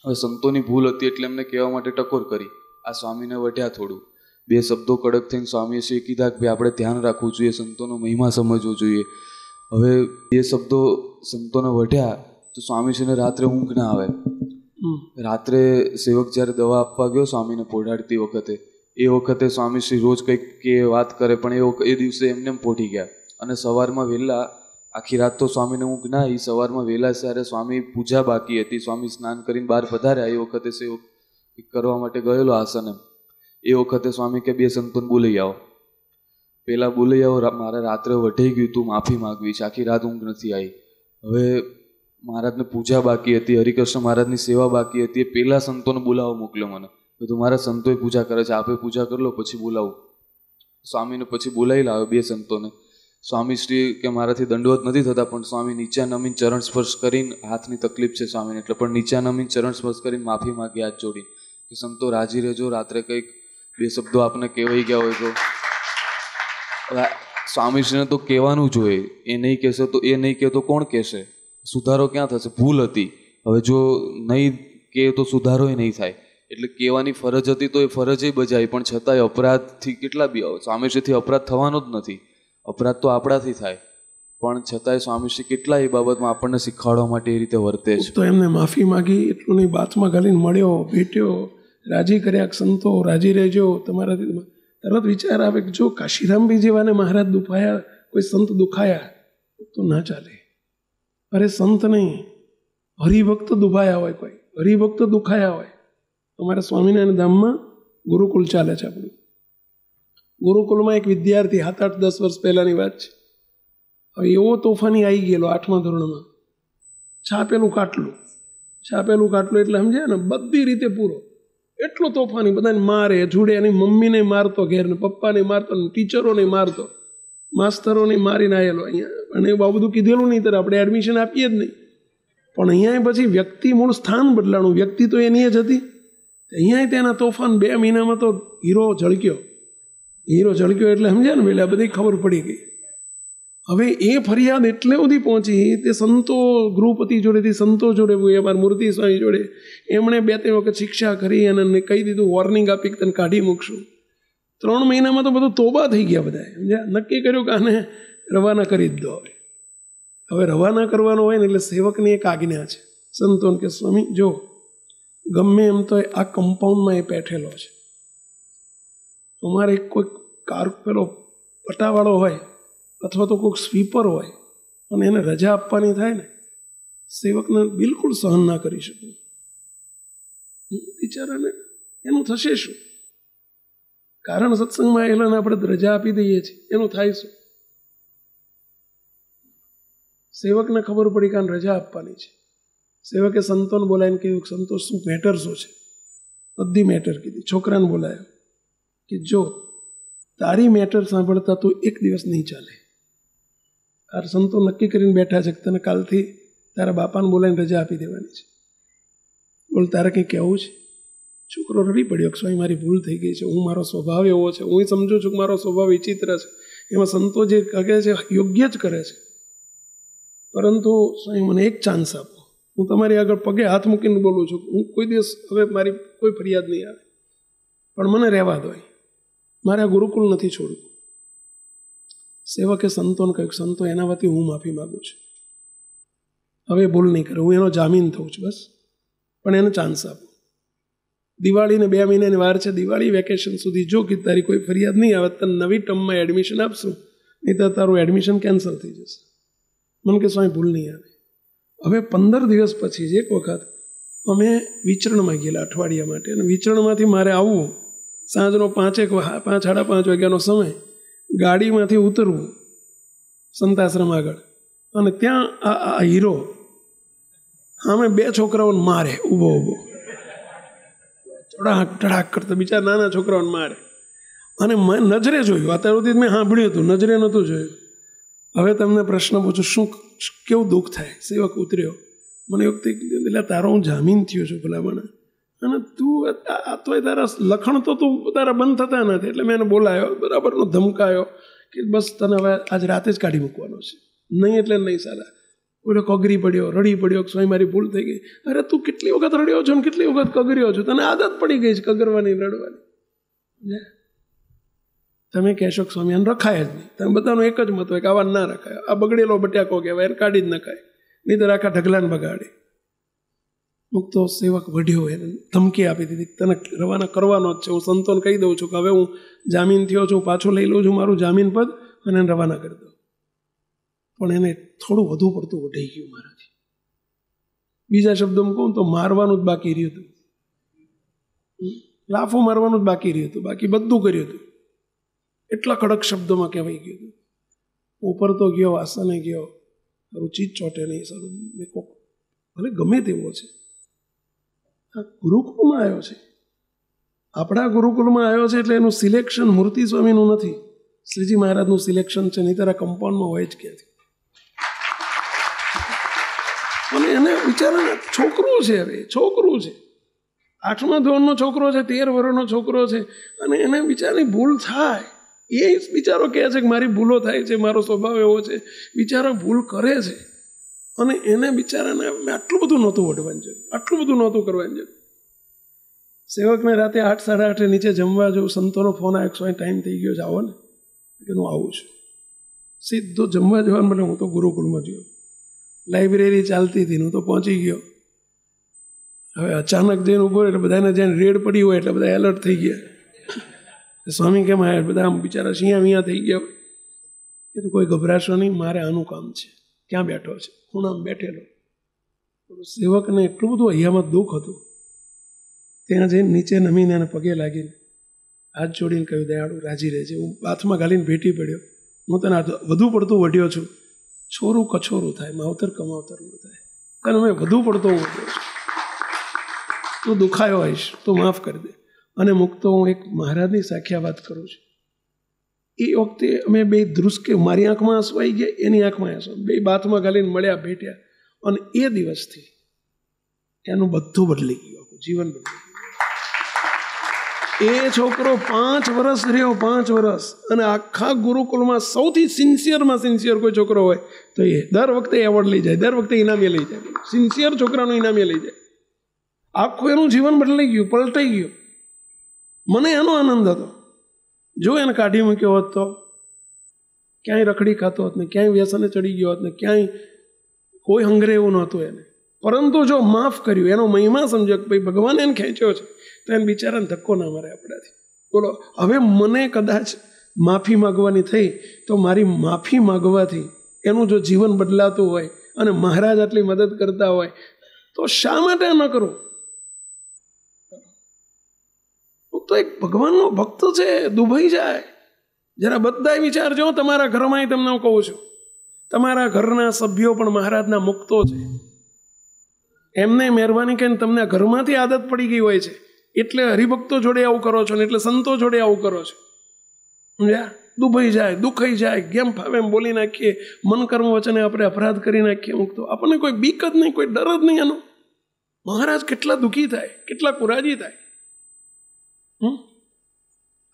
હવે સંતોની ભૂલ હતી એટલે એમને કહેવા માટે ટકોર કરી. આ સ્વામીને વઢ્યા થોડું, 2 શબ્દો કડક થઈને સ્વામીશ્રીએ કીધા કે ભાઈ આપણે ધ્યાન રાખવું જોઈએ, સંતોનો મહિમા સમજવો જોઈએ. હવે 2 શબ્દો સંતોને વઢ્યા તો સ્વામીશ્રીને રાત્રે ઊંઘ ના આવે. રાત્રે સેવક જ્યારે દવા આપવા ગયો સ્વામીને પોઢાડતી વખતે, એ વખતે સ્વામીશ્રી રોજ કંઈક કે વાત કરે, પણ એ દિવસે એમને પોઢી ગયા. અને સવારમાં વહેલા, આખી રાત તો સ્વામીને ઊંઘ ના આવી, સવારમાં વહેલા ત્યારે સ્વામી પૂજા બાકી હતી, સ્વામી સ્નાન કરીને બહાર પધાર્યા. એ વખતે સેવક કરવા માટે ગયેલો આસને, એ વખતે સ્વામી કે 2 સંતોને બોલાઈ આવો. પહેલાં બોલાઈ આવો, મારે રાત્રે વઢાઈ ગયું તું, માફી માગવી છે, આખી રાત ઊંઘ નથી આવી. હવે મહારાજને પૂજા બાકી હતી, હરિકૃષ્ણ મહારાજની સેવા બાકી હતી, એ પહેલાં સંતોને બોલાવો મોકલ્યો મને. બધું મારા સંતોએ પૂજા કરે છે, આપે પૂજા કરી લો પછી બોલાવું. સ્વામીને પછી બોલાવી લાવ્યો 2 સંતોને. સ્વામીશ્રી કે મારાથી દંડવત નથી થતા, પણ સ્વામી નીચા નમીન ચરણ સ્પર્શ કરીને, હાથની તકલીફ છે સ્વામીને એટલે, પણ નીચા નમીન ચરણ સ્પર્શ કરીને માફી માગી હાથ જોડીને કે સંતો રાજી રહેજો, રાત્રે કંઈક 2 શબ્દો આપને કહેવાઈ ગયા હોય તો. સ્વામીશ્રીને તો કહેવાનું જોઈએ, એ નહીં કહેશે તો એ નહીં કહે તો કોણ કહેશે? સુધારો ક્યાં થશે? ભૂલ હતી. હવે જો નહીં કહે તો સુધારો નહીં થાય. એટલે કહેવાની ફરજ હતી તો એ ફરજ બજાવી, પણ છતાંય અપરાધથી કેટલા બી સ્વામીશ્રીથી અપરાધ થવાનો જ નથી. અપરાધ તો આપણાથી થાય, પણ છતાંય સ્વામીશ્રી કેટલા એ બાબતમાં આપણને શીખવાડવા માટે એ રીતે વર્તે છે. તો એમને માફી માગી, એટલું નહીં, બાથમાં ગાલીને મળ્યો, ભેટ્યો, રાજી કર્યા, સંતો રાજી રહેજો તમારાથી. તરત વિચાર આવે કે જો કાશીરામભાઈ જેવાને મહારાજ દુખાયા, કોઈ સંત દુખાયા તો ના ચાલે. અરે સંત નહીં, હરિભક્ત દુભાયા હોય, કોઈ હરિભક્ત દુખાયા હોય. અમારા સ્વામિનારાયણ ધામમાં ગુરુકુળ ચાલે છે આપણું. ગુરુકુળમાં એક વિદ્યાર્થી 7-8-10 વર્ષ પહેલાંની વાત છે. હવે એવો તોફાની આવી ગયેલો 8મા ધોરણમાં. છાપેલું કાટલું એટલે સમજ્યા ને, બધી રીતે પૂરો. એટલો તોફાની, બધાને મારે, જુડે, એની મમ્મીને મારતો ઘેર, ને પપ્પાને મારતો, ટીચરોને મારતો, માસ્તરોને મારીને આવેલો અહીંયા. અને એવું બધું કીધેલું નહીં, ત્યારે આપણે એડમિશન આપીએ જ નહીં. પણ અહીંયા પછી વ્યક્તિ મૂળ સ્થાન બદલાણું, વ્યક્તિ તો એની જ હતી. અહીંયા તેના તોફાન 2 મહિનામાં તો હીરો ઝળક્યો એટલે સમજ્યા ને, પેલા બધી ખબર પડી ગઈ. હવે એ ફરિયાદ એટલે સુધી પહોંચી, તે સંતો ગૃહપતિ જોડેથી સંતો જોડે, અમારા મૂર્તિ સ્વામી જોડે, એમણે 2-3 વખત શિક્ષા કરી અને કહી દીધું, વોર્નિંગ આપી કે તને કાઢી મૂકશું. 3 મહિનામાં તો બધું તોબા થઈ ગયા બધા, સમજ્યા. નક્કી કર્યું કે આને રવાના કરી જ દો. હવે રવાના કરવાનો હોય ને એટલે સેવકની એક આજ્ઞા છે સંતોને કે સ્વામી જો ગમે એમ તો આ કમ્પાઉન્ડમાં એ બેઠેલો છે, તમારે કોઈક કાર પેલો પટાવાળો હોય અથવા તો કોઈક સ્વીપર હોય અને એને રજા આપવાની થાય ને, સેવકને બિલકુલ સહન ના કરી શકું. બિચારાને એનું થશે શું? કારણ સત્સંગમાં આવેલાને આપણે રજા આપી દઈએ છીએ, એનું થાય શું? સેવકને ખબર પડી કે રજા આપવાની છે. સેવકે સંતોને બોલાવીને કહ્યું, સંતોષ શું મેટર શું છે? બધી મેટર કીધી. છોકરાને બોલાયો કે જો તારી મેટર સાંભળતા તું 1 દિવસ નહીં ચાલે. આ સંતો નક્કી કરીને બેઠા છે કે તને કાલથી તારા બાપાને બોલાવીને રજા આપી દેવાની છે. બોલ તારે કંઈ કહેવું છે? છોકરો રડી પડ્યો કે સ્વામી મારી ભૂલ થઈ ગઈ છે, હું મારો સ્વભાવ એવો છે, હું સમજુ છું કે મારો સ્વભાવ વિચિત્ર છે, એમાં સંતો જે કહે છે યોગ્ય જ કરે છે, પરંતુ સ્વામી મને એક ચાન્સ આપો, હું તમારી આગળ પગે હાથ મૂકીને બોલું છું, હું કોઈ દિવસ હવે મારી કોઈ ફરિયાદ નહીં આવે, પણ મને રહેવા દો, મારે આ ગુરુકુલ નથી છોડવું. સેવકે સંતોને કહ્યું, સંતો એના વતી હું માફી માગું છું, હવે ભૂલ નહીં કરે, હું એનો જામીન થઉં છું, બસ પણ એને ચાન્સ આપો. દિવાળીને 2 મહિનાની વાર છે, દિવાળી વેકેશન સુધી જો કે તારી કોઈ ફરિયાદ નહીં આવે તને નવી ટર્મમાં એડમિશન આપશું, નહીં તો તારું એડમિશન કેન્સલ થઈ જશે. મને કે સ્વામી ભૂલ નહીં આવે. હવે 15 દિવસ પછી જ એક વખત અમે વિચરણમાં ગયેલા અઠવાડિયા માટે, અને વિચરણમાંથી મારે આવવું સાંજનો 5:30 વાગ્યાનો સમય, ગાડીમાંથી ઉતરવું સંતાશ્રમ આગળ, અને ત્યાં આ હીરો સામે 2 છોકરાઓને મારે ઊભો ધડાક કરતો, બીજા નાના છોકરાઓને મારે, અને મેં નજરે જોયું. અત્યાર સુધી મેં સાંભળ્યું હતું, નજરે નહોતું જોયું. હવે તમને પ્રશ્ન પૂછું, શું કેવું દુઃખ થાય? સેવક ઉતર્યો, મને એ વખતે એટલે તારો હું જામીન થયો છું ભલામણ, અને તું આ તો તારા લખણ તો તું તારા બંધ થતા નથી, એટલે મેં એને બોલાયો, બરાબરનો ધમકાયો કે બસ તને હવે આજ રાતે જ કાઢી મૂકવાનો છે, નહીં એટલે નહીં સાલા. ઓલો કગરી પડ્યો, રડી પડ્યો, સ્વામી મારી ભૂલ થઈ ગઈ. અરે તું કેટલી વખત રડ્યો છો ને કેટલી વખત કગર્યો છો, તને આદત પડી ગઈ છે કગરવાની, રડવાની. તમે કહેશો કે સ્વામી આને રખાય જ નહીં, તમે બધાનો એક જ મત હોય કે આવા ના રખાય, આ બગડેલો બટ્યાકો કહેવાય, એને કાઢી જ નખાય, નહીં તો આખા ઢગલાને બગાડે. મુક્તો સેવક વઢ્યો, એને ધમકી આપી દીધી, તને રવાના કરવાનો જ છે, હું સંતોને કહી દઉં છું કે હવે હું જામીન થયો છું, પાછો લઈ લઉં છું મારું જામીન પદ અને એને રવાના કરી દઉં. પણ એને થોડું વધુ પડતું વઢાઈ ગયું મારાથી. બીજા શબ્દોમાં કહું તો મારવાનું જ બાકી રહ્યું હતું, લાફો મારવાનું જ બાકી રહ્યું હતું, બાકી બધું કર્યું હતું. એટલા કડક શબ્દોમાં કહેવાય ગયું હતું. ઉપર તો ગયો, આસને ગયો, સારું ચીજ ચોટે નહીં, સારું ભલે ગમે તેવો છે, આ ગુરુકુળમાં આવ્યો છે, આપણા ગુરુકુળમાં આવ્યો છે, એટલે એનું સિલેક્શન મૂર્તિ સ્વામીનું નથી, શ્રીજી મહારાજનું સિલેક્શન છે, નહીં તારા કમ્પાઉન્ડમાં હોય જ ક્યાંથી. અને એને બિચારાને છોકરું છે, હવે છોકરું છે, 8મા ધોરણનો છોકરો છે, 13 વર્ષનો છોકરો છે, અને એને બિચારાની ભૂલ થાય, એ બિચારો કહે છે કે મારી ભૂલો થાય છે, મારો સ્વભાવ એવો છે, બિચારો ભૂલ કરે છે, અને એને બિચારાને આટલું બધું નહોતું વઢવાનું જરૂર, આટલું બધું નહોતું કરવાનું જરૂર. સેવકને રાતે 8, 8:30 નીચે જમવા જવું, સંતોનો ફોન આવ્યો, સ્વામી ટાઈમ થઈ ગયો, જાઓ ને, કે હું આવું છું. સીધો જમવા જવાનું, બને હું તો ગુરુકુળમાં ગયો, લાઇબ્રેરી ચાલતી હતી, હું તો પહોંચી ગયો. હવે અચાનક જઈને ઉભો એટલે બધાને જઈને રેડ પડી હોય એટલે બધા એલર્ટ થઈ ગયા, સ્વામી કેમ આવ્યા, બધા આમ બિચારા શિયા મિયા થઈ ગયા. કે તું કોઈ ગભરાશો નહીં, મારે આનું કામ છે. ક્યાં બેઠો છે? ખૂણામાં બેઠેલો. સેવકને એટલું બધું અહીંયામાં દુઃખ હતું, ત્યાં જઈને નીચે નમીને એને પગે લાગીને હાથ જોડીને કહ્યું, દયાળુ રાજી રહેજે, હું હાથમાં ગાલીને ભેટી પડ્યો, હું તને વધુ પડતું વઢ્યો છું, છોરું કછોરું થાય, માવતર કમાવતર ન થાય, તને મેં વધુ પડતો વઢ્યો છું, તું દુખાયો હોઈશ તો માફ કરી દે. અને મુક્તો હું એક મહારાજની સાખ્યા વાત કરું છું. એ વખતે અમે બે ધ્રુસકે, મારી આંખમાં આંસુ આવી ગયા, એની આંખમાં આંસુ, બે બાથમાં ગાલીને મળ્યા, ભેટ્યા. અને એ દિવસથી એનું બધું બદલી ગયું, આખું જીવન બદલી ગયું. એ છોકરો 5 વર્ષ રહ્યો, 5 વર્ષ, અને આખા ગુરુકુળમાં સૌથી સિન્સિયરમાં સિન્સિયર કોઈ છોકરો હોય તો એ દર વખતે એવોર્ડ લઈ જાય, દર વખતે ઇનામે લઈ જાય. સિન્સિયર છોકરાનું ઇનામે લઈ જાય. આખું એનું જીવન બદલાઈ ગયું, પલટાઈ ગયું. મને એનો આનંદ હતો. જો એને કાઢી મૂક્યો હોત તો ક્યાંય રખડી ખાતો હોત ને, ક્યાંય વ્યસને ચડી ગયો હોત ને, ક્યાંય કોઈ હંગરે એવું નહોતું એને. પરંતુ જો માફ કર્યું, એનો મહિમા સમજ્યો કે ભાઈ ભગવાન એને ખેંચ્યો છે, તો એને બિચારાને ધક્કો ના મારે આપણાથી. બોલો, હવે મને કદાચ માફી માગવાની થઈ તો મારી માફી માગવાથી એનું જો જીવન બદલાતું હોય અને મહારાજ આટલી મદદ કરતા હોય તો શા માટે ન કરું? તો એક ભગવાનનો ભક્ત છે, દુભાઈ જાય. જરા બધા વિચારજો. તમારા ઘરમાં તમને હું કહું છું, તમારા ઘરના સભ્યો પણ મહારાજના મુક્તો છે. એમને મહેરબાની કરીને તમને ઘરમાંથી આદત પડી ગઈ હોય છે એટલે હરિભક્તો જોડે આવું કરો છો ને, એટલે સંતો જોડે આવું કરો છો. સમજ્યા? દુભાઈ જાય, દુખાઈ જાય, કેમ ફાવે એમ બોલી નાખીએ, મન કર્મ વચને આપણે અપરાધ કરી નાખીએ મુક્તો. આપણને કોઈ બીક જ નહીં, કોઈ ડર જ નહીં એનો. મહારાજ કેટલા દુઃખી થાય, કેટલા કુરાજી થાય.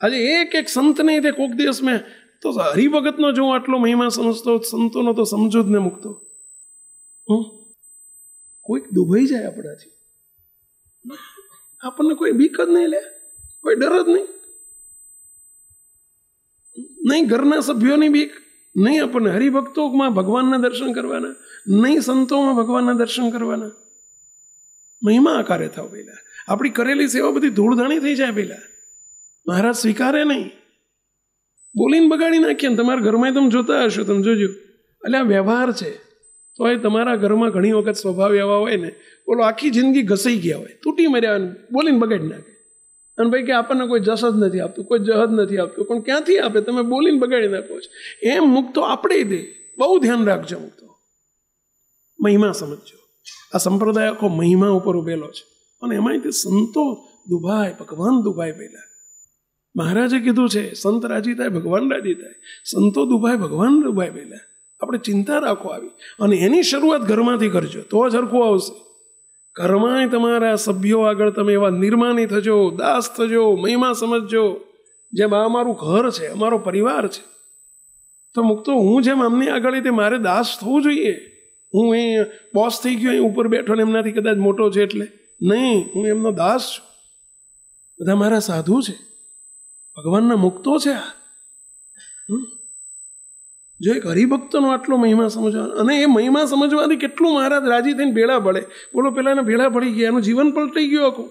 આજે એક સંતને તે કોક દિવસ મેં તો હરિભગતનો જો આટલો મહિમા સમજતો, સંતોનો તો સમજો જ ને મુક્તો. કોઈક દુભાઈ જાય આપણાથી, આપણને કોઈ બીક જ નહીં લે, કોઈ ડર જ નહીં. નહીં ઘરના સભ્યોની બીક, નહીં આપણને હરિભક્તોમાં ભગવાનના દર્શન કરવાના, નહીં સંતોમાં ભગવાનના દર્શન કરવાના. મહિમા આકારે થાવ પહેલા. આપણી કરેલી સેવા બધી ધૂળધાણી થઈ જાય પહેલા. મહારાજ સ્વીકારે નહીં. બોલીને બગાડી નાખીએ ને. તમારા ઘરમાં તમે જોતા હશો, તમે જોજો, એટલે આ વ્યવહાર છે તો એ તમારા ઘરમાં ઘણી વખત સ્વભાવ એવા હોય ને, બોલો આખી જિંદગી ઘસાઈ ગયા હોય, તૂટી મર્યા હોય, બોલીને બગાડી નાખે. અને ભાઈ કે આપણને કોઈ જસ જ નથી આપતું, કોઈ જહદ નથી આપતું, પણ ક્યાંથી આપે? તમે બોલીને બગાડી નાખો છો. એમ મુક્તો આપણે દે. બહુ ધ્યાન રાખજો મુક્તો. મહિમા સમજજો. આ સંપ્રદાય આખો મહિમા ઉપર ઉભેલો છે. અને એમાંય તે સંતો દુભાય, ભગવાન દુભાય પહેલા. મહારાજે કીધું છે, સંત રાજી થાય ભગવાન રાજી થાય. સંતો દુભાય, ભગવાન દુભાય પહેલા. આપણે ચિંતા રાખો આવી, અને એની શરૂઆત ઘરમાંથી કરજો તો જ હરખું આવશે. ઘરમાં તમારા સભ્યો આગળ તમે એવા નિર્માની થજો, દાસ થજો, મહિમા સમજજો. જેમ આ અમારું ઘર છે, અમારો પરિવાર છે, તો મુક્તો હું જેમ આમની આગળ તે મારે દાસ થવું જોઈએ. હું અહીં બોસ થઈ ગયો, અહીં ઉપર બેઠો ને એમનાથી કદાચ મોટો છે એટલે નહીં, હું એમનો દાસ છું. બધા મારા સાધુ છે, ભગવાનના મુક્તો છે. આ જો એક હરિભક્તનો આટલો મહિમા સમજવાનો, અને એ મહિમા સમજવાથી કેટલું મહારાજ રાજી થઈને ભેળા પડે. બોલો, પેલા એને ભેળા પડી ગયા, એનું જીવન પલટાઈ ગયું આખું.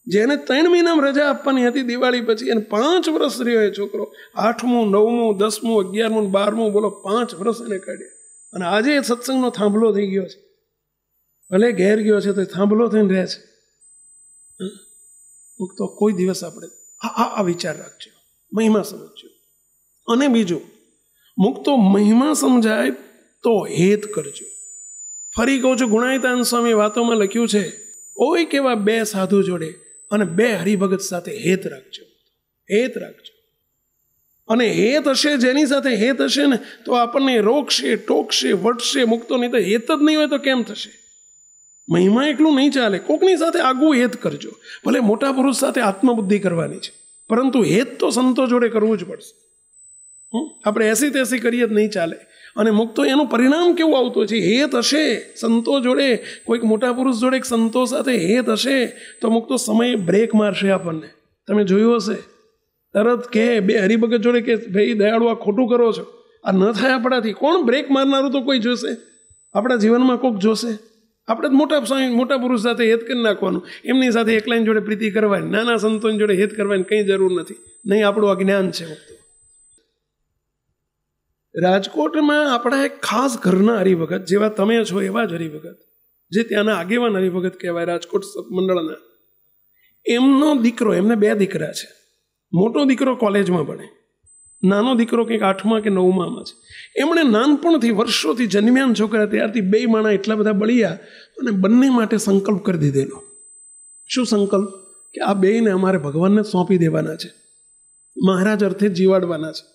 જેને 3 મહિનામાં રજા આપવાની હતી દિવાળી પછી, એને 5 વર્ષ રહ્યો એ છોકરો. 8મું, 9મું, 10મું, 11મું, 12મું, બોલો 5 વર્ષ એને કાઢ્યા. અને આજે એ સત્સંગનો થાંભલો થઈ ગયો છે. ભલે ઘેર ગયો છે તો થાંભલો થઈને રહે છે. તો કોઈ દિવસ આપણે આ વિચાર રાખજો, મહિમા સમજજો. અને બીજું, મુક્તો મહિમા સમજાય તો હેત કરજો. ફરી કહું છું, ગુણાયતાન સ્વામી વાતોમાં લખ્યું છે, કોઈક એવા 2 સાધુ જોડે અને 2 હરિભગત સાથે હેત રાખજો. હેત રાખજો. અને હેત હશે, જેની સાથે હેત હશે ને, તો આપણને રોકશે, ટોકશે, વટશે. મુક્તો નહીં તો હેત જ નહીં હોય તો કેમ થશે? મહિમા એકલું નહીં ચાલે, કોકની સાથે આગવું હેત કરજો. ભલે મોટા પુરુષ સાથે આત્મબુદ્ધિ કરવાની છે, પરંતુ હેત તો સંતો જોડે કરવું જ પડશે. આપણે એસી તેસી કરીએ જ નહીં ચાલે. અને મુક્તો એનું પરિણામ કેવું આવતું છે? હેત હશે સંતો જોડે, કોઈક મોટા પુરુષ જોડે, સંતો સાથે હેત હશે તો મુક્તો સમય બ્રેક મારશે આપણને. તમે જોયું હશે, તરત કે 2 હરિભગત જોડે કે ભાઈ દયાળુ આ ખોટું કરો છો, આ ન થાય આપણાથી. કોણ બ્રેક મારનારું તો કોઈ જોશે આપણા જીવનમાં, કોક જોશે. આપણે જ મોટા પુરુષ સાથે હેત કરી નાખવાનું, એમની સાથે એકલાની જોડે પ્રીતિ કરવાની, નાના સંતોની જોડે હેત કરવાની કંઈ જરૂર નથી. નહીં, આપણું અજ્ઞાન છે. મુક્તો રાજકોટમાં આપણા એક ખાસ ઘરના હરિભગત, જેવા તમે છો એવા જ હરિભગત, જે ત્યાંના આગેવાન હરિભગત કહેવાય રાજકોટ મંડળના, એમનો દીકરો, એમને 2 દીકરા છે. મોટો દીકરો કોલેજમાં ભણે, નાનો દીકરો કંઈક 8મા કે 9મામાં છે. એમણે નાનપણથી, વર્ષોથી જન્મ્યા છોકરા ત્યારથી 2 માણા એટલા બધા બળ્યા અને બંને માટે સંકલ્પ કરી દીધેલો. શું સંકલ્પ? કે આ 2ને અમારે ભગવાનને સોંપી દેવાના છે, મહારાજ અર્થે જીવાડવાના છે.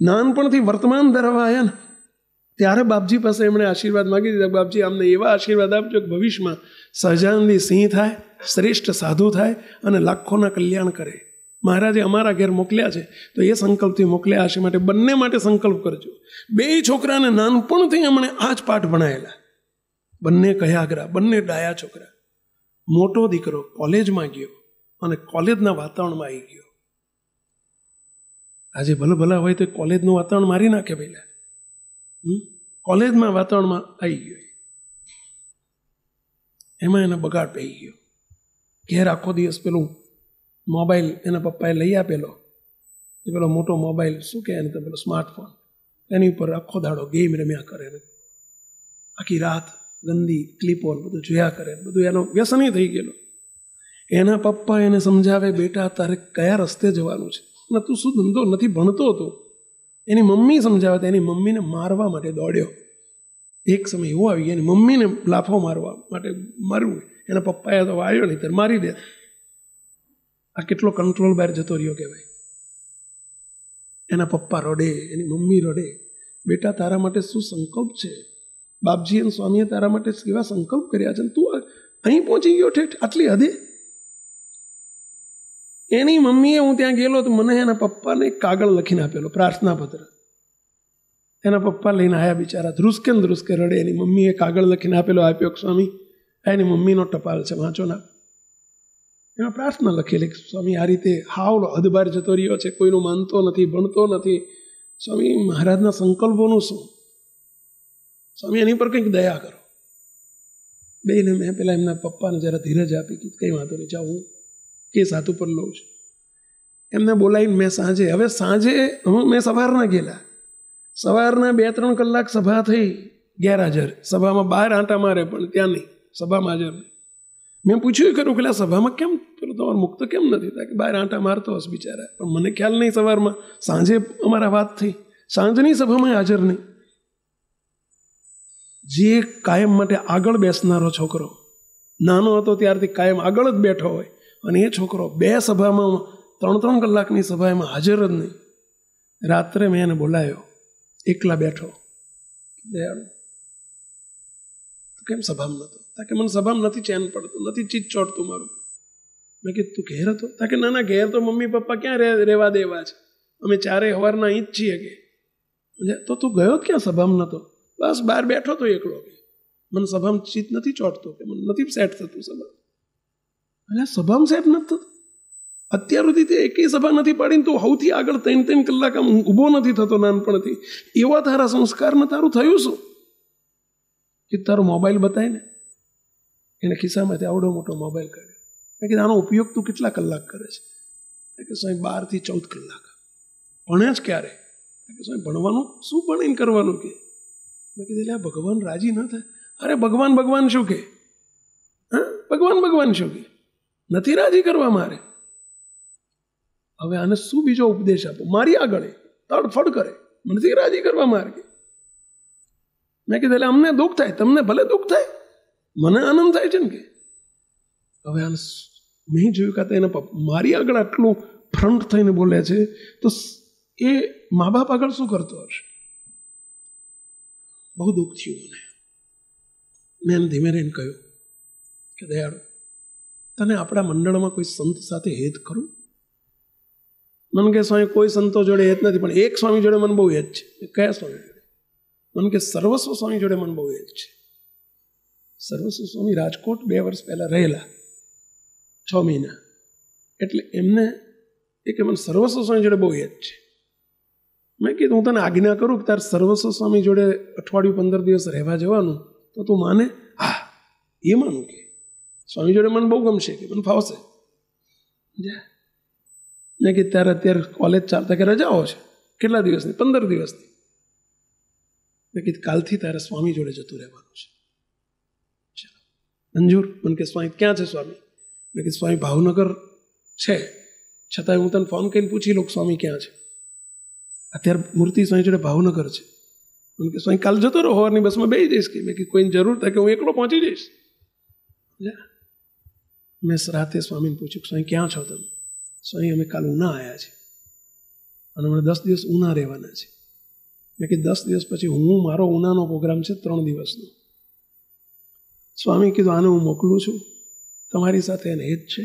નાનપણથી વર્તમાન ધરાવા આવ્યા ને ત્યારે બાપજી પાસે એમણે આશીર્વાદ માગી દીધા, બાપજી અમને એવા આશીર્વાદ આપજો કે ભવિષ્યમાં સહજાનંદી સિંહ થાય, શ્રેષ્ઠ સાધુ થાય અને લાખોના કલ્યાણ કરે. મહારાજે અમારા ઘેર મોકલ્યા છે તો એ સંકલ્પથી મોકલ્યા હશે, માટે બંને માટે સંકલ્પ કરજો. 2 છોકરાને નાનપણથી એમણે આ જ પાઠ ભણાયેલા, બંને કયાગ્રા, બંને ડાયા છોકરા. મોટો દીકરો કોલેજમાં ગયો અને કોલેજના વાતાવરણમાં આવી ગયો. આજે ભલા હોય તો કોલેજનું વાતાવરણ મારી નાખે પહેલા, કોલેજમાં વાતાવરણમાં આવી ગયો, એમાં એને બગાડ પડી ગયો. ઘેર આખો દિવસ પેલું મોબાઈલ એના પપ્પાએ લઈ આપેલો, એ પેલો મોટો મોબાઈલ શું કહે એને તો પેલો સ્માર્ટફોન, એની ઉપર આખો દાડો ગેમ રમ્યા કરે ને આખી રાત ગંદી ક્લિપો બધું જોયા કરે, બધું એનો વ્યસની થઈ ગયેલો. એના પપ્પા એને સમજાવે, બેટા તારે કયા રસ્તે જવાનું છે ને, તું શું ધંધો નથી ભણતો હતો. એની મમ્મી સમજાવે તો એની મમ્મીને મારવા માટે દોડ્યો. એક સમય એવો આવી એની મમ્મીને લાફો મારવા માટે મારવું, એના પપ્પાએ તો વાળ્યો નહીં ત્યારે મારી દે. આ કેટલો કંટ્રોલ બહાર જતો રહ્યો કહેવાય. એના પપ્પા રડે, એની મમ્મી રડે. બેટા તારા માટે શું સંકલ્પ છે, બાપજી અને સ્વામીએ તારા માટે કેવા સંકલ્પ કર્યા છે, તું અહીં પહોંચી ગયો ઠેઠ આટલી હદે. એની મમ્મીએ, હું ત્યાં ગયેલો તો મને એના પપ્પાને કાગળ લખીને આપેલો, પ્રાર્થના પત્ર. એના પપ્પા લઈને આવ્યા બિચારા, ધ્રુસકે ને ધ્રુસકે રડે. એની મમ્મીએ કાગળ લખીને આપેલો, આપ્યો સ્વામી એની મમ્મીનો ટપાલ છે, વાંચો ના. એમાં પ્રાર્થના લખેલી, સ્વામી આ રીતે હાવ હદબાર જતો રહ્યો છે, કોઈનું માનતો નથી, ભણતો નથી. સ્વામી મહારાજના સંકલ્પોનું શું? સ્વામી એની પર કંઈક દયા કરો. બેને મેં પેલા એમના પપ્પાને જરા ધીરજ આપી, કંઈ વાંધો નહીં, જાઓ હું કેસ હાથ ઉપર લઉં છું. એમને બોલાવીને મેં સાંજે મેં સવારના ગયેલા, સવારના 2-3 કલાક સભા થઈ, ગેરહાજર. સભામાં બહાર આંટા મારે પણ ત્યાં નહીં, સભામાં હાજર નહીં. મેં પૂછ્યું કરું કે સભામાં કેમ પેલો તમારો મુક્ત કેમ નથી, કે બહાર આંટા મારતો હશે બિચારા. પણ મને ખ્યાલ નહીં, સવારમાં સાંજે અમારા વાત થઈ, સાંજની સભામાં હાજર નહીં. જે કાયમ માટે આગળ બેસનારો છોકરો, નાનો હતો ત્યારથી કાયમ આગળ જ બેઠો હોય, અને એ છોકરો 2 સભામાં 3-3 કલાકની સભા એમાં હાજર જ નહીં. રાત્રે મેં એને બોલાયો, એકલા બેઠો, દયાળુ કેમ સભામાં નહોતો? તાકે મને સભામાં નથી ચેન પડતું, નથી ચીજ ચોટતું મારું. મેં કીધું તું ઘેર હતો? તાકે ના ઘેર તો મમ્મી પપ્પા ક્યાં રહેવા દેવા છે, અમે 4 સવારના અહીં જ છીએ. કે તો તું ગયો ક્યાં? સભામાં નહોતો? બસ બહાર બેઠો તો એકલો. કે મને સભામાં ચીજ નથી ચોટતું, કે મને નથી સેટ થતું સભા. એટલે સભામાં સેટ નથી થતું. અત્યાર સુધી તે એકેય સભા નથી પાડીને તું સૌથી આગળ 3-3 કલાક આમ ઊભો નથી થતો નાનપણથી. એવા તારા સંસ્કારમાં તારું થયું શું? કે તારો મોબાઈલ બતાય ને. એને ખિસ્સામાંથી આવડો મોટો મોબાઈલ કાઢ્યો. મેં કીધું આનો ઉપયોગ તું કેટલા કલાક કરે છે? કે સ્વામી 12 થી 14 કલાક. ભણે જ ક્યારે? કે સ્વામી ભણવાનું શું ભણીને કરવાનું? કે મેં કીધું એટલે ભગવાન રાજી ન થાય. અરે ભગવાન શું કે? હા, ભગવાન શું કે? નથી રાજી કરવા મારે. હવે આને શું બીજો ઉપદેશ આપો? મારી આગળ તડફડ કરે, નથી રાજી કરવા મારે. મેં કીધું એટલે અમને દુઃખ થાય, તમને ભલે દુઃખ થાય, મને આનંદ થાય છે ને. કે હવે આને મેં જોયું કે એના મારી આગળ આટલું ફ્રન્ટ થઈને બોલે છે, તો એ મા બાપ આગળ શું કરતો હશે? બહુ દુઃખ થયું મને. મેં એને ધીમે રહીને કહ્યું કે દયાળુ, તને આપણા મંડળમાં કોઈ સંત સાથે હેત ખરું? મને કે સ્વામી કોઈ સંતો જોડે હેત નથી, પણ એક સ્વામી જોડે મને બહુ હેત છે. કયા સ્વામી જોડે? મને કે સર્વસ્વ સ્વામી જોડે મને બહુ હેત છે. સર્વસ્વ સ્વામી રાજકોટ 2 વર્ષ પહેલા રહેલા, 6 મહિના. એટલે એમને કે મને સર્વસ્વ સ્વામી જોડે બહુ હેત છે. મેં કીધું હું તને આજ્ઞા કરું કે તાર સર્વસ્વ સ્વામી જોડે અઠવાડિયું 15 દિવસ રહેવા જવાનું, તો તું માને? હા, એ માનું. કે સ્વામી જોડે મને બહુ ગમશે, કે મને ફાવશે. મેં કીધું ત્યારે અત્યારે કોલેજ ચાલતા કે રજાઓ છે, કેટલા દિવસની? 15 દિવસની. મેં કીધું કાલથી તારે સ્વામી જોડે જતું રહેવાનું છે. ચાલો મંજૂર? મને કે સ્વામી ક્યાં છે સ્વામી? મેં કીધું સ્વામી ભાવનગર છે, છતાંય હું તને ફોન કરીને પૂછી લઉં સ્વામી ક્યાં છે. અત્યારે મૂર્તિ સ્વામી જોડે ભાવનગર છે. મને કે સ્વામી કાલ જતો રહો, સવારની બસમાં બેસી જઈશ. કે મેં કીધું કોઈની જરૂર થાય કે હું એકલો પહોંચી જઈશ. મેં રાતે સ્વામીને પૂછ્યું સ્વામી ક્યાં છો તમે? સ્વામી અમે કાલ ઉના આવ્યા છે અને મને 10 દિવસ ઉના રહેવાના છે. મેં કીધું 10 દિવસ પછી મારો ઉનાનો પ્રોગ્રામ છે 3 દિવસનો. સ્વામી કીધું આને હું મોકલું છું, તમારી સાથે એને એ જ છે.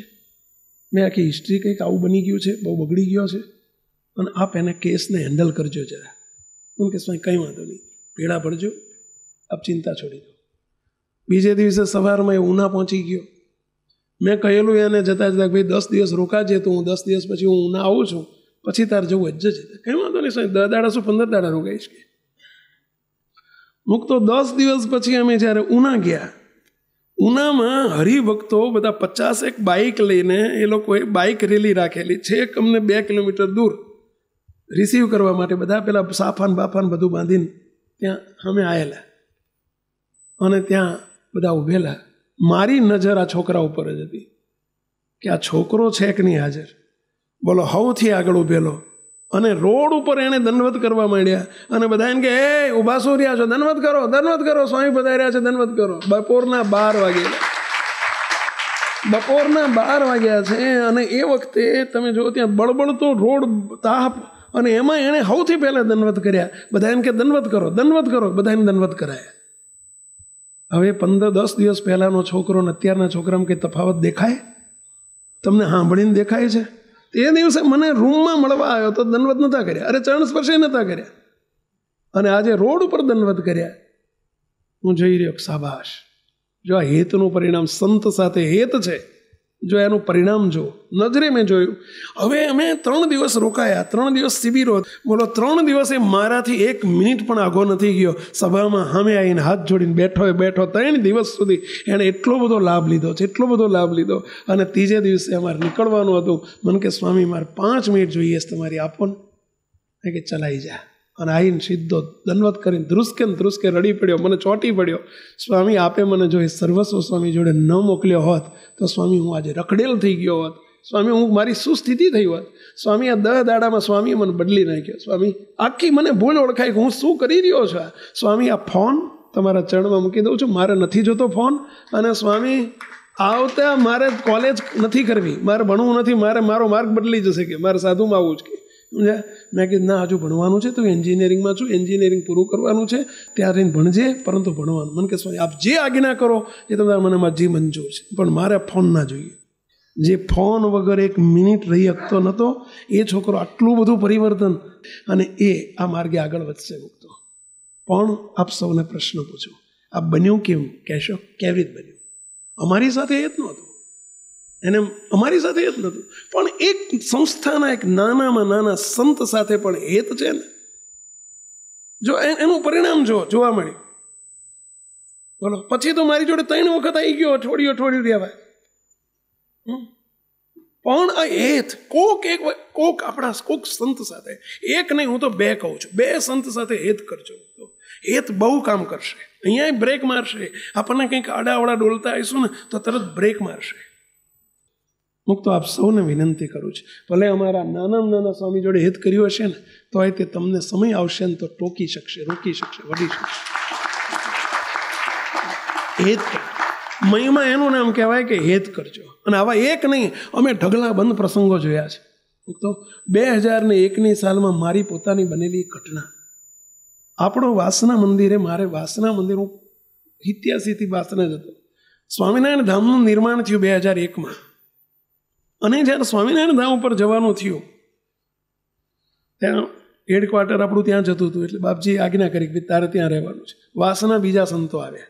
મેં આખી હિસ્ટ્રી કંઈક આવું બની ગયું છે, બહુ બગડી ગયો છે, અને આપ એને કેસને હેન્ડલ કરજો જરા. હું કે સ્વામી કંઈ વાંધો નહીં, પેડા ભરજો, આપ ચિંતા છોડી દો. બીજે દિવસે સવારમાં એ ઉના પહોંચી ગયો. મેં કહેલું એને જતા જતા ભાઈ 10 દિવસ રોકાજે, તો હું 10 દિવસ પછી હું ઉના આવું છું, પછી તાર જવું જ છે. કંઈ વાંધો નહીં સ્વામી, 10 દાડા શું 15 દાડા રોકાઈશ કે. મૂકતો 10 દિવસ પછી અમે જ્યારે ઉના ગયા, ઉનામાં હરિભક્તો બધા 50 બાઇક લઈને એ લોકોએ બાઇક રેલી રાખેલી છે, અમને 2 કિલોમીટર દૂર રિસીવ કરવા માટે. બધા પેલા સાફાન બાફાન બધું બાંધીને ત્યાં અમે આવેલા અને ત્યાં બધા ઊભેલા. મારી નજર આ છોકરા ઉપર જ હતી કે આ છોકરો છે કે નહીં હાજર. બોલો, સૌથી આગળ ઊભેલો અને રોડ ઉપર એણે દંડવત કરવા માંડ્યા અને બધા એને કે એ ઊભા શું રહ્યા છો, દંડવત કરો, દંડવત કરો, સ્વામી પધાર્યા છે, દંડવત કરો. બપોરના 12 વાગ્યા, બપોરના 12 વાગ્યા છે. અને એ વખતે તમે જો ત્યાં બળબડતો રોડ, તાપ, અને એમાં એણે સૌથી પહેલાં દંડવત કર્યા. બધા એને કે દંડવત કરો, દંડવત કરો, બધાને દંડવત કરાયા. હવે 15-10 દિવસ પહેલાંનો છોકરો ને અત્યારના છોકરામાં કંઈ તફાવત દેખાય? તમને સાંભળીને દેખાય છે? તે દિવસે મને રૂમમાં મળવા આવ્યો તો દંડવત નહોતા કર્યા, અરે ચરણ સ્પર્શે નહોતા કર્યા, અને આજે રોડ ઉપર દંડવત કર્યા. હું જોઈ રહ્યો, શાબાશ. જો આ હેતનું પરિણામ, સંત સાથે હેત છે, જો એનું પરિણામ જો નજરે મેં જોયું. હવે અમે 3 દિવસ રોકાયા, 3 દિવસ શિબિરો. બોલો, 3 દિવસે મારાથી 1 મિનિટ પણ આઘો નથી ગયો. સભામાં સામે આવીને હાથ જોડીને બેઠો 3 દિવસ સુધી એણે એટલો બધો લાભ લીધો છે, એટલો બધો લાભ લીધો. અને ત્રીજે દિવસે અમારે નીકળવાનું હતું. મને કે સ્વામી મારે 5 મિનિટ જોઈએ છે તમારી, આપો ને. કે ચલાઈ જા. અને આવીને સીધો દંડવત કરીને ધ્રુસકે રડી પડ્યો, મને ચોંટી પડ્યો. સ્વામી આપે મને જો એ સર્વસ્વ સ્વામી જોડે ન મોકલ્યો હોત તો સ્વામી હું આજે રખડેલ થઈ ગયો હોત. સ્વામી હું મારી શું સ્થિતિ થઈ હોત. સ્વામી આ 10 દાડામાં સ્વામીએ મને બદલી નાખ્યો. સ્વામી આખી મને ભૂલ ઓળખાય કે હું શું કરી રહ્યો છું. સ્વામી આ ફોન તમારા ચરણમાં મૂકી દઉં છું, મારે નથી જોતો ફોન. અને સ્વામી આવતા મારે કોલેજ નથી કરવી, મારે ભણવું નથી, મારો માર્ગ બદલી જશે કે મારે સાધુમાં આવવું જ કે. મેં કીધું ના, હજુ ભણવાનું છે, તો એન્જિનિયરિંગમાં છું, એન્જિનિયરિંગ પૂરું કરવાનું છે, ત્યાં રહીને ભણજે, પરંતુ ભણવાનું. મને કે સ્વામી આપ જે આજ્ઞા કરો એ તમારા મને મારી મંજૂર છે, પણ મારે ફોન ના જોઈએ. જે ફોન વગર 1 મિનિટ રહી શકતો નહોતો એ છોકરો આટલું બધું પરિવર્તન, અને એ આ માર્ગે આગળ વધશે મૂકતો. પણ આપ સૌને પ્રશ્ન પૂછો, આ બન્યું કેમ? કહેશો કેવી રીતે બન્યું? અમારી સાથે એ જ નહોતું, એને અમારી સાથે એ જ નહોતું, પણ એક સંસ્થાના એક નાનામાં નાના સંત સાથે પણ હેત છે ને. જો એનું પરિણામ જોવા મળ્યું. બોલો, પછી તો મારી જોડે 3 વખત આવી ગયો, અઠવાડિયું રહેવાય. પણ આ હેત કોક આપણા કોક સંત સાથે, એક નહીં, હું તો 2 કહું છું, 2 સંત સાથે હેત કરજો. તો હેત બહુ કામ કરશે. અહીંયા બ્રેક મારશે, આપણને કંઈક આડાવડા ડોલતા આવીશું ને તો તરત બ્રેક મારશે. હું તો આપ સૌને વિનંતી કરું છું, ભલે અમારા નાના સ્વામી જોડે હેત કર્યું હશે ને તો તે તમને સમય આવશે ને તો ટોકી શકશે, રોકી શકશે, વળી શકશે. હેત મહિમા એનું નામ કહેવાય કે હેત કરજો. અને આવા એક નહીં, અમે ઢગલા બંધ પ્રસંગો જોયા છે. તો 2001ની સાલમાં મારી પોતાની બનેલી ઘટના, આપણો વાસના મંદિરે, મારે વાસના મંદિર, હું 87થી વાસના જ હતો. સ્વામિનારાયણ ધામનું નિર્માણ થયું 2001માં. અને જ્યારે સ્વામિનારાયણ ધામ ઉપર જવાનું થયું, ત્યાં હેડક્વાર્ટર આપણું ત્યાં જતું હતું, એટલે બાપજી આજ્ઞા કરી કે તારે ત્યાં રહેવાનું છે. વાસના બીજા સંતો આવ્યા.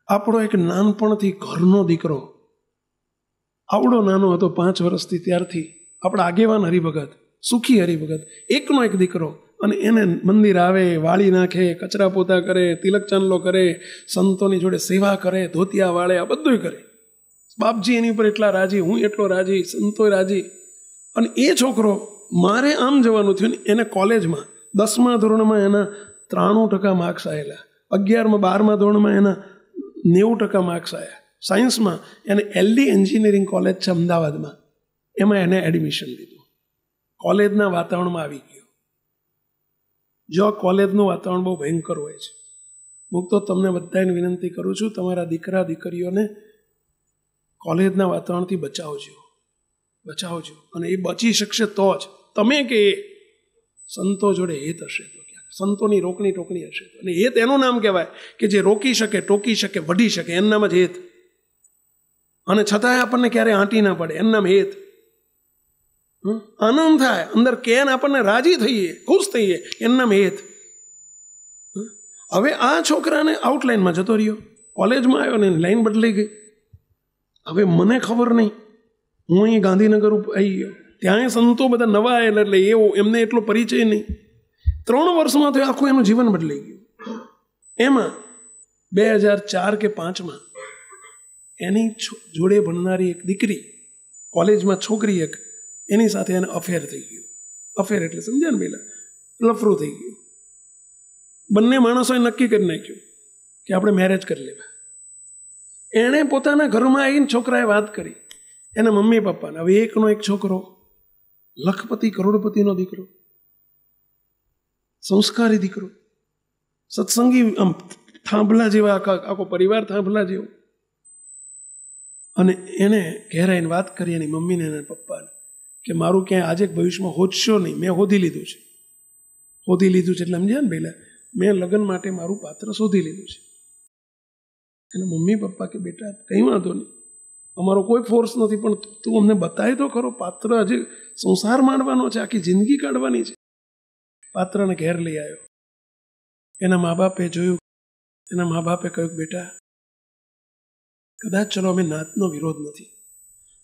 આપણો એક નાનપણથી ઘરનો દીકરો, આવડો નાનો હતો, 5 વર્ષથી, ત્યારથી આપણા આગેવાન હરિભગત, સુખી હરિભગત, એકનો એક દીકરો, અને એને મંદિર આવે, વાળી નાખે, કચરા પોતા કરે, તિલક ચાંદલો કરે, સંતોની જોડે સેવા કરે, ધોતિયા વાળે, આ બધું કરે. બાપજી એની ઉપર એટલા રાજી, હું એટલો રાજી, સંતો રાજી. અને એ છોકરો, મારે આમ જવાનું થયું ને, એને કોલેજમાં 10મા ધોરણમાં એના 93% માર્ક્સ આવેલા, 11માં 12મા ધોરણમાં એના 90% માર્ક્સ આવ્યા. સાયન્સમાં એને એલડી એન્જિનિયરિંગ કોલેજ છે અમદાવાદમાં, એમાં એને એડમિશન લીધું. કોલેજના વાતાવરણમાં આવી ગયો. જો કોલેજનું વાતાવરણ બહુ ભયંકર હોય છે. હું તો તમને બધાને વિનંતી કરું છું, તમારા દીકરા દીકરીઓને કોલેજના વાતાવરણથી બચાવજો. અને એ બચી શકશે તો જ, તમે કે સંતો જોડે હેત હશે તો ક્યાંક, સંતોની રોકણી ટોકણી હશે તો. અને હેત એનું નામ કહેવાય કે જે રોકી શકે, ટોકી શકે, વઢી શકે, એનું નામ જ હેત. અને છતાંય આપણને ક્યારે આંટી ના પડે, એનું નામ હેત. આનંદ થાય અંદર, કેન આપણને રાજી થઈએ, ખુશ થઈએ, એનું નામ હેત. હવે આ છોકરાને આઉટલાઇનમાં જતો રહ્યો, કોલેજમાં આવ્યો ને લાઈન બદલાઈ ગઈ. હવે મને ખબર નહીં, હું અહીં ગાંધીનગર આવી ગયો, ત્યાં સંતો બધા નવા આવેલા, એટલે એમને એટલો પરિચય નહીં. 3 વર્ષમાં તો આખું એનું જીવન બદલાઈ ગયું. એમાં 2004 કે 5માં એની જોડે ભણનારી એક દીકરી, કોલેજમાં છોકરી એક, એની સાથે એને અફેર થઈ ગયું. અફેર એટલે સમજ્યા ને પેલા, લફરું થઈ ગયું. બંને માણસોએ નક્કી કરી નાખ્યું કે આપણે મેરેજ કરી લેવા. એણે પોતાના ઘરમાં આવીને છોકરાએ વાત કરી, એના મમ્મી પપ્પાને. હવે એકનો એક છોકરો, લખપતિ કરોડપતિનો દીકરો, સંસ્કારી દીકરો, સત્સંગી, આમ થાંભલા જેવા, આખો પરિવાર થાંભલા જેવો. અને એને ઘેરાઈને વાત કરી એની મમ્મીને એના પપ્પાને કે મારું ક્યાંય આજે ભવિષ્યમાં હોદશો નહીં, મેં હોદી લીધું છે. હોદી લીધું છે એટલે સમજ્યા ને પહેલાં, મેં લગ્ન માટે મારું પાત્ર શોધી લીધું છે. એના મમ્મી પપ્પા કે બેટા કંઈ વાંધો નહીં, અમારો કોઈ ફોર્સ નથી, પણ તું અમને બતાવી તો ખરો, પાત્ર હજી સંસાર માંડવાનો છે, આખી જિંદગી કાઢવાની છે. પાત્રને ઘેર લઈ આવ્યો. એના મા બાપે જોયું, એના મા બાપે કહ્યું બેટા કદાચ ચલો અમે નાતનો વિરોધ નથી,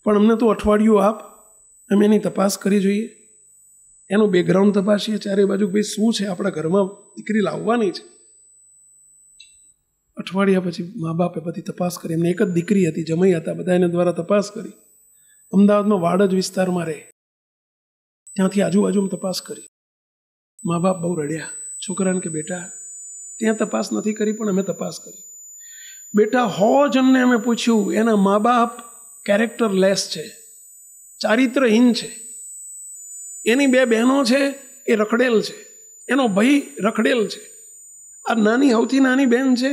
પણ અમને તો અઠવાડિયું આપ, અમે એની તપાસ કરી જોઈએ, એનું બેકગ્રાઉન્ડ તપાસીએ ચારે બાજુ, ભાઈ શું છે, આપણા ઘરમાં દીકરી લાવવાની છે. અઠવાડિયા પછી મા બાપે બધી તપાસ કરી. એમને એક જ દીકરી હતી, જમાઈ હતા, બધા એના દ્વારા તપાસ કરી. અમદાવાદમાં વાડજ વિસ્તારમાં રહે, ત્યાંથી આજુબાજુમાં તપાસ કરી. મા બાપ બહુ રડ્યા. છોકરાને કે બેટા ત્યાં તપાસ નથી કરી, પણ અમે તપાસ કરી. બેટા 100 જણને અમે પૂછ્યું, એના મા બાપ કેરેક્ટરલેસ છે, ચારિત્રહીન છે. એની 2 બહેનો છે એ રખડેલ છે, એનો ભાઈ રખડેલ છે, આ નાની સૌથી નાની બહેન છે.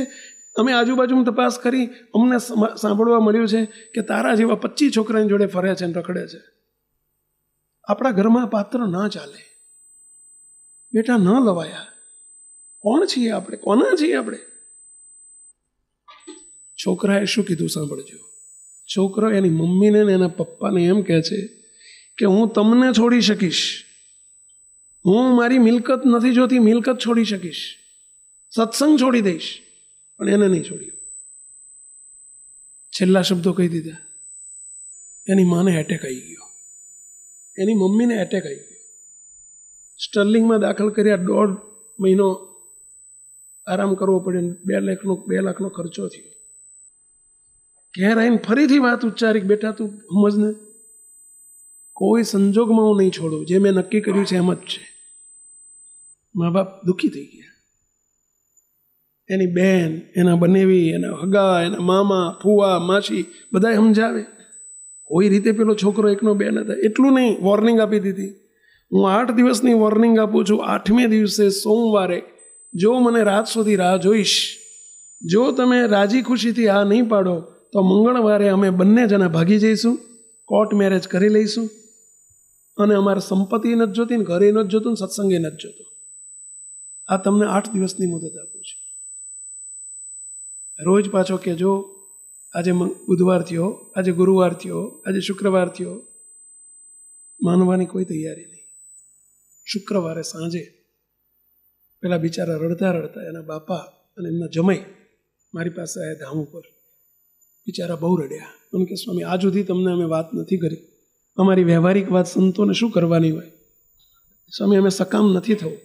અમે આજુબાજુમાં તપાસ કરી, અમને સાંભળવા મળ્યું છે કે તારા જેવા 25 છોકરાની જોડે ફરે છે અને રખડે છે. આપણા ઘરમાં પાત્ર ના ચાલે. બેટા ન લવાયા. કોણ છીએ આપણે, કોના છીએ આપણે? છોકરાએ શું કીધું સાંભળજો. છોકરો એની મમ્મીને ને એના પપ્પાને એમ કહે છે કે હું તમને છોડી શકીશ, હું મારી મિલકત નથી જોતી, મિલકત છોડી શકીશ, સત્સંગ છોડી દઈશ, પણ એને નહીં છોડ્યું. છેલ્લા શબ્દો કહી દીધા. એની માને એટેક આવી ગયો, એની મમ્મીને એટેક આવી ગયો. સ્ટર્લિંગમાં દાખલ કર્યા, 1.5 મહિનો આરામ કરવો પડ્યો, 2 લાખનો ખર્ચો થયો. ઘેર આવીને ફરીથી વાત ઉચ્ચારી, બેટા તું સમજને, કોઈ સંજોગમાં હું નહીં છોડું, જે મેં નક્કી કર્યું છે એમ જ છે. મા બાપ દુઃખી થઈ ગયા. એની બેન, એના બનેવી, એના હગા, એના મામા, ફુવા, માસી બધા સમજાવે. કોઈ રીતે પેલો છોકરો એકનો 2 હતા. એટલું નહીં, વોર્નિંગ આપી દીધી. હું 8 દિવસની વોર્નિંગ આપું છું. 8મે દિવસે સોમવારે જો મને રાત સુધી રાહ જોઈશ, જો તમે રાજી ખુશીથી આ નહીં પાડો, તો મંગળવારે અમે બંને જણા ભાગી જઈશું, કોર્ટ મેરેજ કરી લઈશું, અને અમારે સંપત્તિ નથી જોતી, ને ઘરે નથી જોતું, ને સત્સંગે નથી જોતું. આ તમને 8 દિવસની મુદત આપું છું. રોજ પાછો કે જો આજે બુધવાર થયો, આજે ગુરુવાર થયો, આજે શુક્રવાર થયો, માનવાની કોઈ તૈયારી નહીં. શુક્રવારે સાંજે પેલા બિચારા રડતા રડતા એના બાપા અને એમના જમાઈ મારી પાસે આવ્યા ધામ ઉપર. બિચારા બહુ રડ્યા. મને કે સ્વામી આજ સુધી તમને અમે વાત નથી કરી, અમારી વ્યવહારિક વાત સંતોને શું કરવાની હોય. સ્વામી અમે સકામ નથી થવું,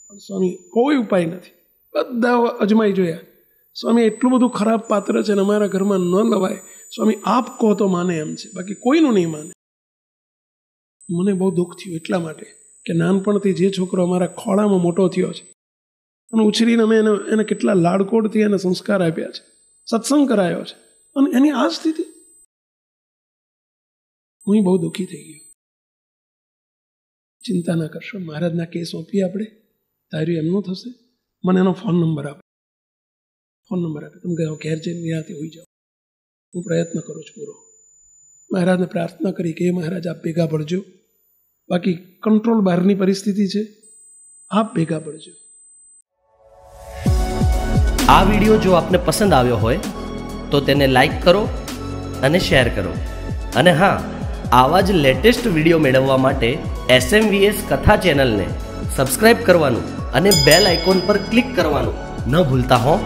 પણ સ્વામી કોઈ ઉપાય નથી, બધા અજમાઈ જોયા. સ્વામી એટલું બધું ખરાબ પાત્ર છે ને અમારા ઘરમાં ન લવાય. સ્વામી આપ કહો તો માને એમ છે, બાકી કોઈનું નહીં માને. મને બહુ દુઃખ થયું એટલા માટે કે નાનપણથી જે છોકરો અમારા ખોળામાં મોટો થયો છે અને ઉછરીને અમે એને કેટલા લાડકોડથી એને સંસ્કાર આપ્યા છે, સત્સંગ કરાયો છે, અને એની આ સ્થિતિ. હું બહુ દુઃખી થઈ ગયો. ચિંતા ના કરશો, મહારાજના કેસ સોંપીએ આપણે, તાર્યું એમનું થશે. મને એનો ફોન નંબર આપો. ફોન નંબર આપે, તમે કહો ઘેર જઈને ત્યાંથી હોઈ જાઓ. હું પ્રયત્ન કરું છું પૂરો. મહારાજને પ્રાર્થના કરી કે મહારાજ આપ ભેગા ભળજો, બાકી કંટ્રોલ બહારની પરિસ્થિતિ છે. આપ ભેગા પડજો. આ વિડીયો જો આપને પસંદ આવ્યો હોય તો તેને લાઈક કરો અને શેર કરો. અને હા, આવા જ લેટેસ્ટ વિડીયો મેળવવા માટે SMVS કથા ચેનલને સબસ્ક્રાઇબ કરવાનું અને બેલ આઇકોન પર ક્લિક કરવાનું ન ભૂલતા હો.